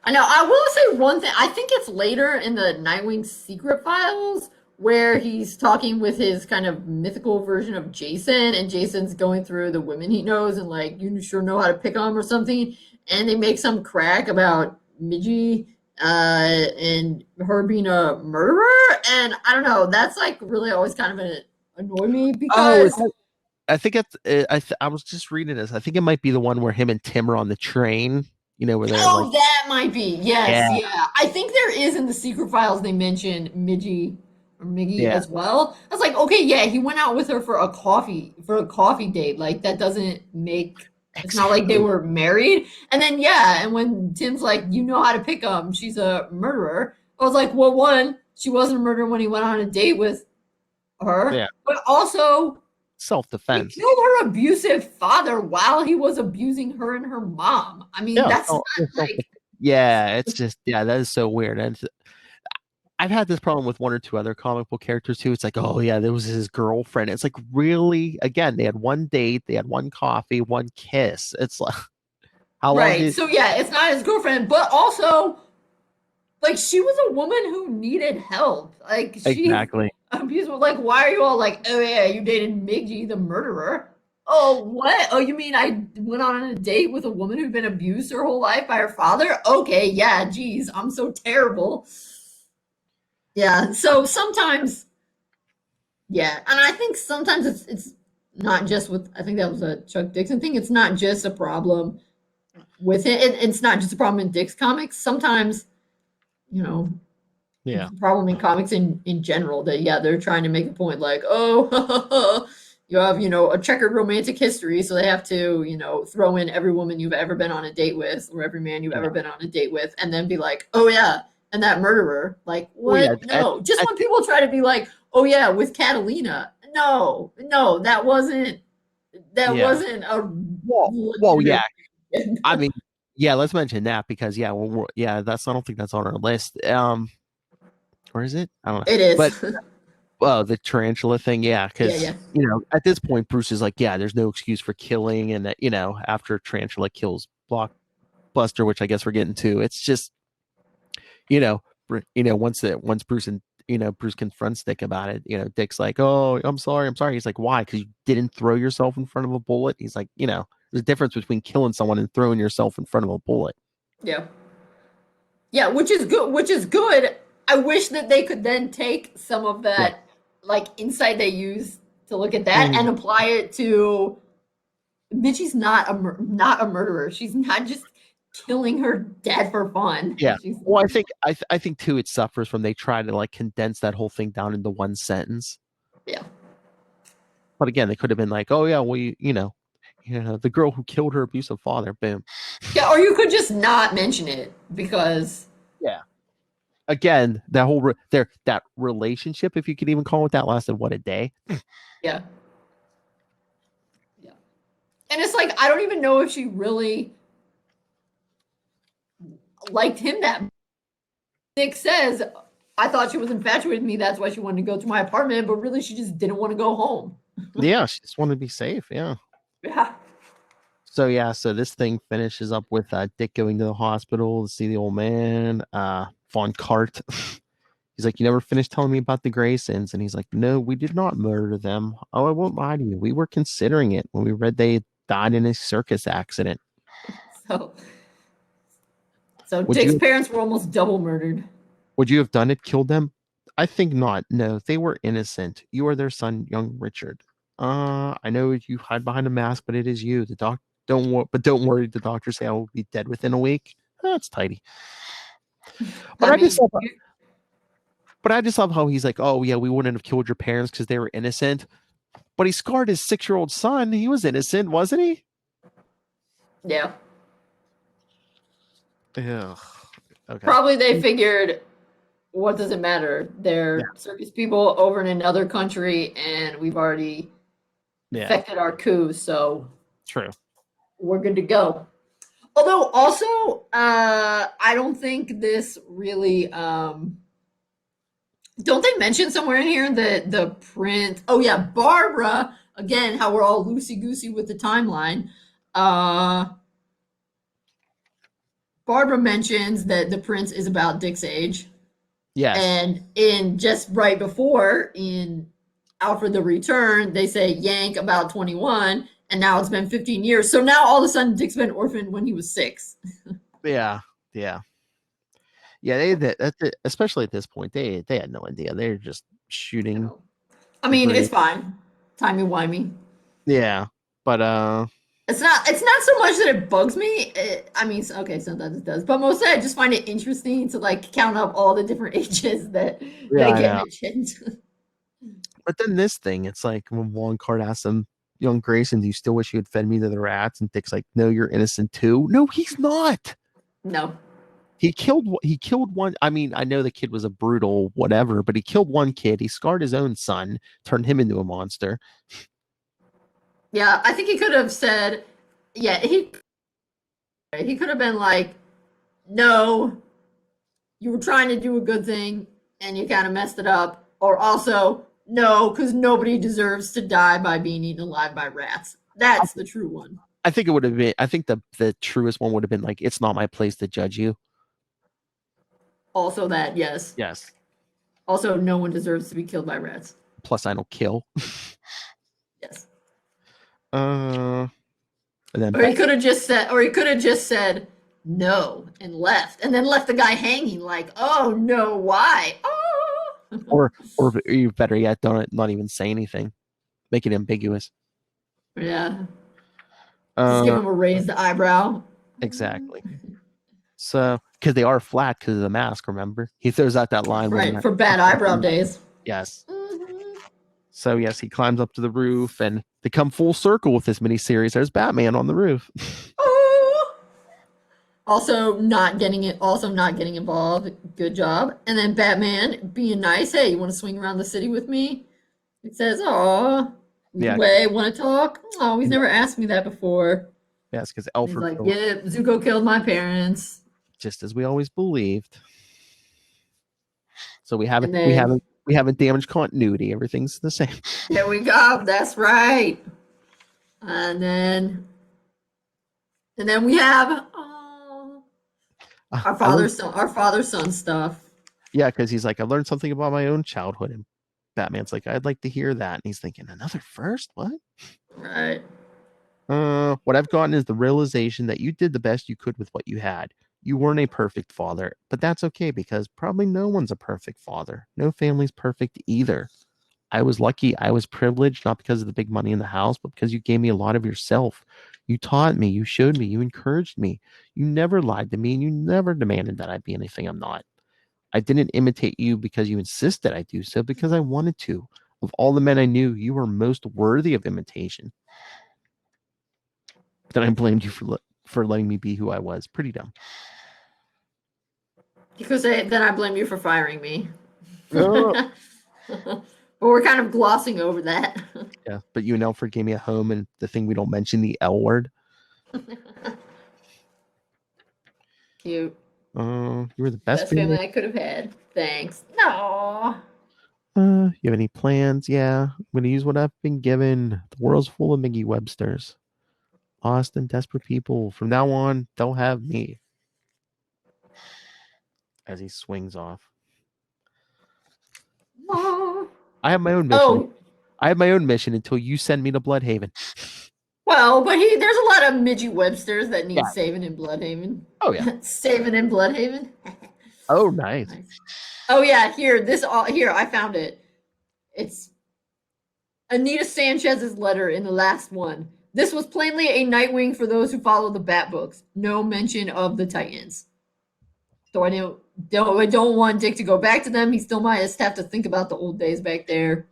I know. I will say one thing. I think it's later in the Nightwing secret files where he's talking with his kind of mythical version of Jason, and Jason's going through the women he knows and like, you sure know how to pick on them or something. And they make some crack about Midgie and her being a murderer. And I don't know. That's like really always kind of annoyed me because. I think it's. I was just reading this. I think it might be the one where him and Tim are on the train. Where they're that might be. Yes, yeah. I think there is in the secret files they mention Midgie or Miggy as well. I was like, okay, yeah, he went out with her for a coffee date. Like that doesn't make. It's not like they were married. And then and when Tim's like, you know how to pick them, she's a murderer. I was like, well, one, she wasn't a murderer when he went on a date with her, but also. Self-defense. He killed her abusive father while he was abusing her and her mom. I mean, that's not like... Yeah, it's just, that is so weird. And I've had this problem with one or two other comic book characters too. It's like, oh yeah, there was his girlfriend. It's like, really? Again, they had one date, they had one coffee, one kiss. It's like, how long? Right. So yeah, it's not his girlfriend, but also, like, she was a woman who needed help. Like, exactly. Like, why are you all like, oh yeah, you dated Miggy, the murderer? Oh, what? Oh, you mean I went on a date with a woman who'd been abused her whole life by her father? Okay, yeah, geez, I'm so terrible. Yeah, so sometimes, and I think sometimes it's not just with, I think that was a Chuck Dixon thing, it's not just a problem with it, it's not just a problem in Dick's comics. Sometimes, problem in comics in general that they're trying to make a point like, oh, you have a checkered romantic history, so they have to throw in every woman you've ever been on a date with or every man you've ever been on a date with, and then be like, oh yeah, and that murderer, like, what? When people try to be like, oh yeah, with Catalina, no, that wasn't a yeah. I mean, let's mention that because I don't think that's on our list. Or is it? I don't know. It is. But the tarantula thing, because at this point Bruce is like, there's no excuse for killing, and that after Tarantula kills Blockbuster, which I guess we're getting to, it's just once Bruce and Bruce confronts Dick about it, Dick's like, oh, I'm sorry. He's like, why? Because you didn't throw yourself in front of a bullet. He's like, there's a difference between killing someone and throwing yourself in front of a bullet. Yeah, which is good. I wish that they could then take some of that like insight they use to look at that and apply it to Mitchie's not a murderer. She's not just killing her dad for fun. Yeah. Well, I think too it suffers from they try to like condense that whole thing down into one sentence. Yeah. But again, they could have been like, oh yeah, well the girl who killed her abusive father, boom. Yeah, or you could just not mention it because again, that whole that relationship, if you could even call it that, lasted a day. Yeah. And it's like, I don't even know if she really liked him that much. Nick says, I thought she was infatuated with me, that's why she wanted to go to my apartment, but really she just didn't want to go home. Yeah, she just wanted to be safe. Yeah. So this thing finishes up with Dick going to the hospital to see the old man, Von Cart. He's like, you never finished telling me about the Graysons. And he's like, no, we did not murder them. Oh, I won't lie to you. We were considering it when we read they died in a circus accident. So Dick's parents were almost double murdered. Would you have done it? Killed them? I think not. No, they were innocent. You are their son, young Richard. I know you hide behind a mask, but it is you. The doc don't worry. The doctors say I will be dead within a week. That's tidy. But I I just mean, love, but I just love how he's like, oh yeah, we wouldn't have killed your parents because they were innocent. But he scarred his 6-year-old son. He was innocent, wasn't he? yeah. Ugh. Okay. Probably they figured, what does it matter? They're Yeah. circus people over in another country, and we've already Yeah. effected our coup, so True. we're good to go. Although, also, I don't think this really. Don't they mention somewhere in here that the prince? Oh yeah, Barbara. Again, how we're all loosey goosey with the timeline. Barbara mentions that the prince is about Dick's age. Yes. And in just right before, in Alfred the Return, they say Yank about 21, and now it's been 15 years. So now all of a sudden Dick's been orphaned when he was 6. Yeah. Yeah. Yeah, especially at this point, they had no idea. They're just shooting. I mean, it's fine. Timey-wimey. Yeah. But it's not so much that it bugs me. I mean, okay, sometimes it does, but mostly I just find it interesting to like count up all the different ages that get mentioned. But then this thing, it's like when Wongcard asks him, young Grayson, do you still wish you had fed me to the rats? And Dick's like, no, you're innocent too. No, he's not. No. He killed one. I mean, I know the kid was a brutal whatever, but he killed one kid. He scarred his own son, turned him into a monster. Yeah, I think he could have said, yeah, he could have been like, no, you were trying to do a good thing and you kind of messed it up. Or also, no, because nobody deserves to die by being eaten alive by rats. That's the true one. I think it would have been, I think the truest one would have been like, it's not my place to judge you. Also that, yes. Yes. Also, no one deserves to be killed by rats. Plus, I don't kill. Yes. And then he could have just said no and left, and then left the guy hanging. Like, oh no, why? Oh. or better yet, not even say anything, make it ambiguous. Yeah. Just give him a raised eyebrow. Exactly. So, because they are flat because of the mask, remember? He throws out that line. Right, for bad eyebrow days. Yes. So, yes, he climbs up to the roof, and they come full circle with this miniseries. There's Batman on the roof. Also not getting involved. Good job. And then Batman being nice. Hey, you want to swing around the city with me? It says, oh, way want to talk? Oh, he's never asked me that before. Yes, because Alfred. He's like, yeah, Zuko killed my parents. Just as we always believed. So we haven't damaged continuity. Everything's the same. There we go. That's right. And then we have our father son stuff. Yeah, because he's like, I learned something about my own childhood, and Batman's like, I'd like to hear that. And he's thinking, another first? What? Right. What I've gotten is the realization that you did the best you could with what you had. You weren't a perfect father, but that's okay because probably no one's a perfect father. No family's perfect either. I was lucky. I was privileged, not because of the big money in the house, but because you gave me a lot of yourself. You taught me, you showed me, you encouraged me. You never lied to me, and you never demanded that I be anything I'm not. I didn't imitate you because you insisted I do so, because I wanted to. Of all the men I knew, you were most worthy of imitation. Then I blamed you for letting me be who I was. Pretty dumb. Because then I blame you for firing me. But we're kind of glossing over that. Yeah, but you and Alfred gave me a home, and the thing we don't mention, the L word. Cute. You were the best family I could have had. Thanks. No. You have any plans? Yeah, I'm going to use what I've been given. The world's full of Miggy Websters. Lost and desperate people. From now on, they'll have me. As he swings off. I have my own mission. Oh. I have my own mission until you send me to Bloodhaven. Well, but there's a lot of midget Websters that need saving in Bloodhaven. Oh, yeah. Saving in Bloodhaven. Oh, nice. Oh yeah, here I found it. It's Anita Sanchez's letter in the last one. This was plainly a Nightwing for those who follow the Bat books. No mention of the Titans. So I don't want Dick to go back to them. He still might have to think about the old days back there.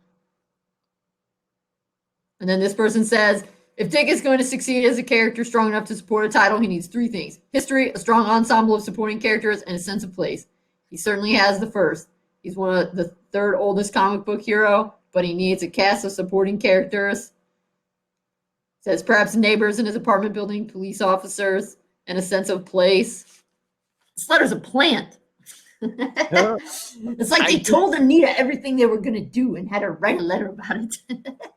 And then this person says, if Dick is going to succeed as a character strong enough to support a title, he needs 3 things: history, a strong ensemble of supporting characters, and a sense of place. He certainly has the first. He's one of the 3rd oldest comic book hero, but he needs a cast of supporting characters. Says perhaps neighbors in his apartment building, police officers, and a sense of place. This letter's a plant. It's like they told Anita everything they were going to do and had her write a letter about it.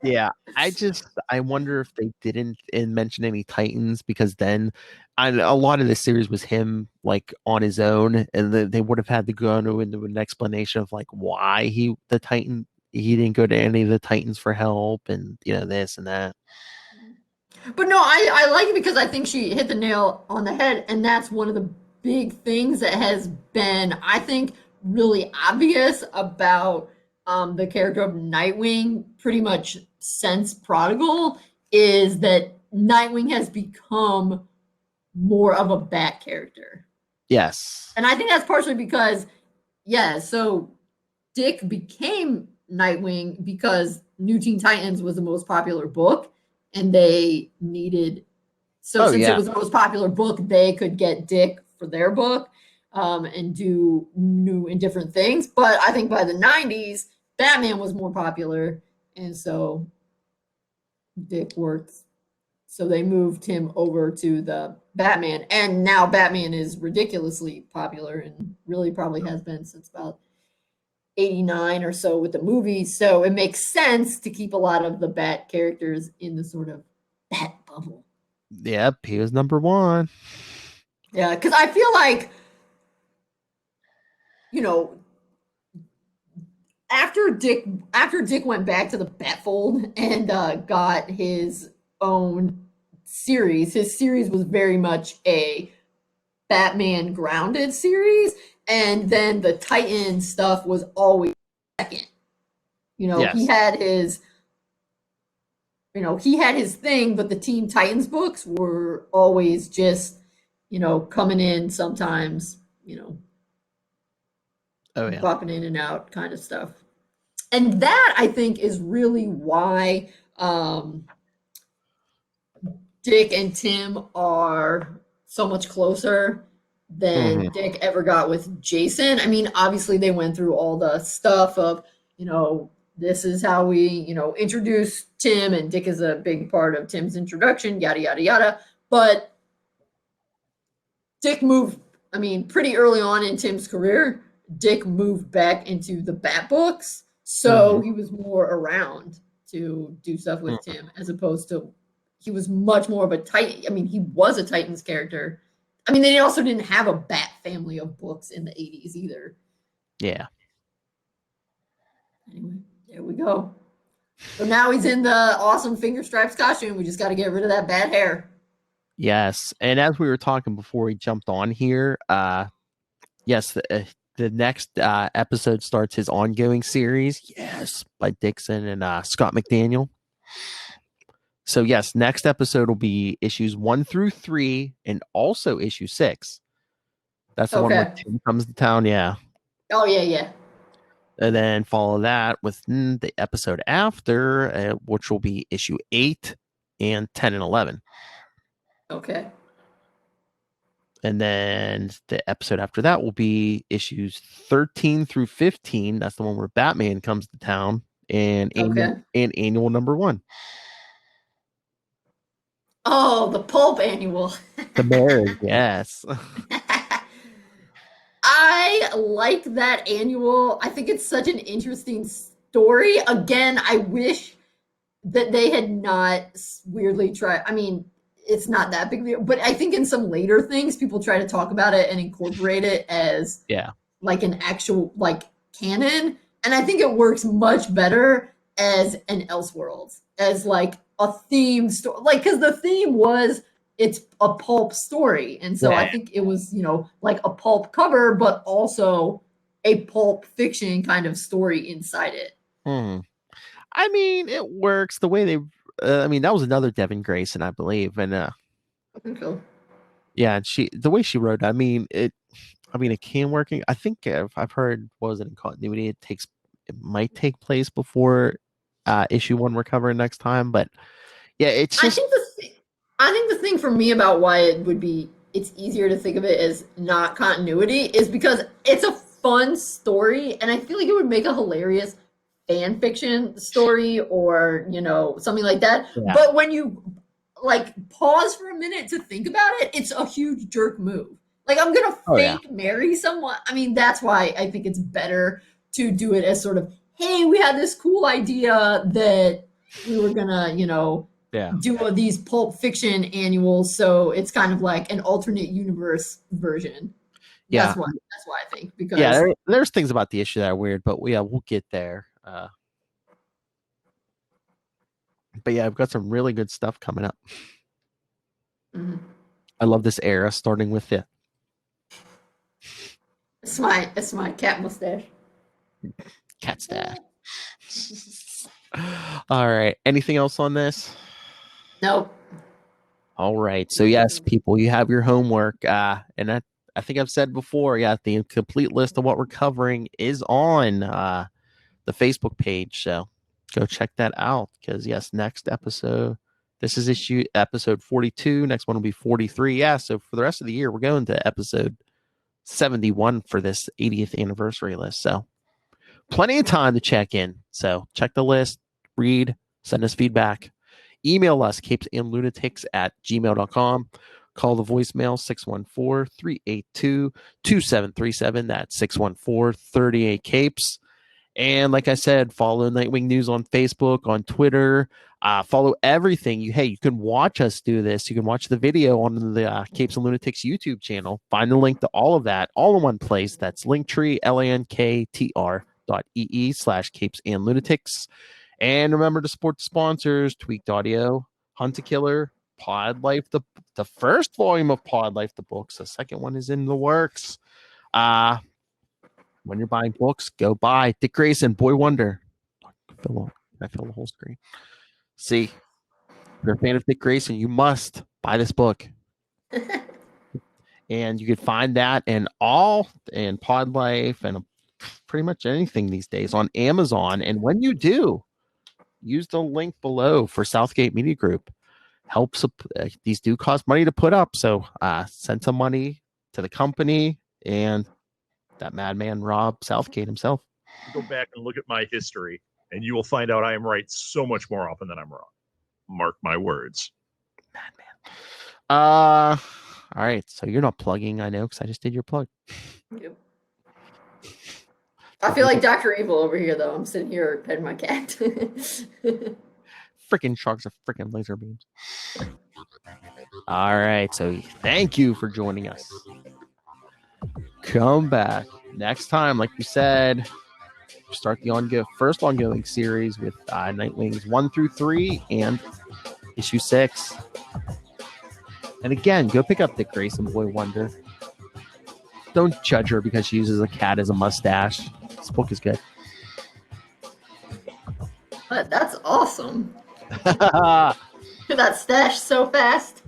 Yeah, I wonder if they didn't mention any Titans, because then a lot of the series was him like on his own, and they would have had to go into an explanation of like why he didn't go to any of the Titans for help, and this and that. But no, I like it because I think she hit the nail on the head, and that's one of the big things that has been, I think, really obvious about the character of Nightwing pretty much since Prodigal, is that Nightwing has become more of a Bat character. Yes. And I think that's partially because, so Dick became Nightwing because New Teen Titans was the most popular book, and they needed, since it was the most popular book, they could get Dick for their book and do new and different things. But I think by the 90s, Batman was more popular, and so Dick worked. So they moved him over to the Batman, and now Batman is ridiculously popular and really probably has been since about 89 or so with the movies. So it makes sense to keep a lot of the Bat characters in the sort of Bat bubble. Yep, he was number 1. Yeah, because I feel like, after Dick went back to the Batfold and got his own series, his series was very much a Batman grounded series, and then the Titan stuff was always second. He had his thing, but the Teen Titans books were always just coming in sometimes, popping in and out kind of stuff. And that, I think, is really why Dick and Tim are so much closer than Dick ever got with Jason. I mean, obviously they went through all the stuff of, this is how we, introduce Tim, and Dick is a big part of Tim's introduction, yada, yada, yada. But Dick moved, pretty early on in Tim's career, Dick moved back into the Bat books. So he was more around to do stuff with Tim, as opposed to, he was much more of a Titan. He was a Titans character. They also didn't have a Bat family of books in the 80s either. Yeah. Anyway, there we go. So now he's in the awesome Finger Stripes costume. We just got to get rid of that bad hair. Yes. And as we were talking before we jumped on here, yes, the next episode starts his ongoing series. Yes, by Dixon and Scott McDaniel. So yes, next episode will be issues 1 through 3, and also issue 6. That's the one where Tim comes to town. Yeah. Oh yeah. And then follow that with the episode after, which will be issue 8 and 10 and 11. Okay. And then the episode after that will be issues 13 through 15. That's the one where Batman comes to town, and annual number 1. Oh, the pulp annual. The bear, yes. I like that annual. I think it's such an interesting story. Again, I wish that they had not weirdly tried. It's not that big of a deal, but I think in some later things, people try to talk about it and incorporate it as like an actual canon. And I think it works much better as an Elseworlds, as like a themed story. Because the theme was it's a pulp story. And so Yeah. I think it was, you know, like a pulp cover, but also a pulp fiction kind of story inside it. I mean, it works the way they. I mean, that was another Devin Grayson, I believe, and I think so. yeah, and the way she wrote. I mean, it can work. I think I've heard, what was it, in continuity? It might take place before issue 1 we're covering next time, but yeah, it's just. I think the thing for me about why it's easier to think of it as not continuity is because it's a fun story, and I feel like it would make a hilarious fan fiction story or, you know, something like that. Yeah. But when you like pause for a minute to think about it, it's a huge jerk move. Like, I'm gonna fake marry someone. I mean, that's why I think it's better to do it as sort of, hey, we had this cool idea that we were gonna, you know, do these pulp fiction annuals, so it's kind of like an alternate universe version. That's why I think, because there's things about the issue that are weird, but we'll get there. But yeah, I've got some really good stuff coming up. Mm-hmm. I love this era, starting with it. It's my cat mustache. Cat stash. All right. Anything else on this? Nope. All right. So yes, people, you have your homework. And I think I've said before, the complete list of what we're covering is on the Facebook page. So go check that out, because yes, next episode, this is episode 42. Next one will be 43. Yeah. So for the rest of the year, we're going to episode 71 for this 80th anniversary list. So plenty of time to check in. So check the list, read, send us feedback. Email us, capesandlunatics@gmail.com. Call the voicemail, 614-382-2737. That's 614-38-CAPES. And like I said, follow Nightwing News on Facebook, on Twitter. Follow everything. You can watch us do this. You can watch the video on the Capes and Lunatics YouTube channel. Find the link to all of that all in one place. That's Linktree, linktr.ee/capesandlunatics. And remember to support the sponsors: Tweaked Audio, Hunt a Killer, Pod Life, the first volume of Pod Life, the books. The second one is in the works. When you're buying books, go buy Dick Grayson, Boy Wonder. I fill the whole screen. See, if you're a fan of Dick Grayson, you must buy this book. And you can find that and Pod Life and pretty much anything these days on Amazon. And when you do, use the link below for Southgate Media Group. Helps. These do cost money to put up, so send some money to the company and that madman Rob Southgate himself. Go back and look at my history, and you will find out I am right so much more often than I'm wrong. Mark my words. Madman. All right. So you're not plugging, I know, because I just did your plug. Yep. I feel like Dr. Evil over here, though. I'm sitting here petting my cat. Freaking sharks are freaking laser beams. All right. So thank you for joining us. Come back next time, like we said. Start the first ongoing series with Nightwings 1 through 3 and issue 6. And again, go pick up Dick Grayson, Boy Wonder. Don't judge her because she uses a cat as a mustache. This book is good. But that's awesome. That stash so fast.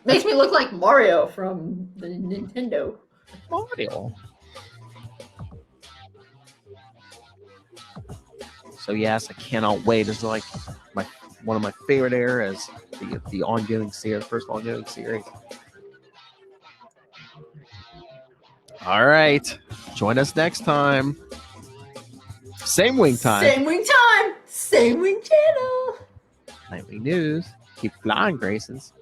Makes me look like Mario from the Nintendo. Mario. So yes, I cannot wait. This is like one of my favorite eras, the ongoing series, first ongoing series. All right, join us next time. Same wing time. Same wing time. Same wing channel. Nightwing News. Keep flying, Graysons.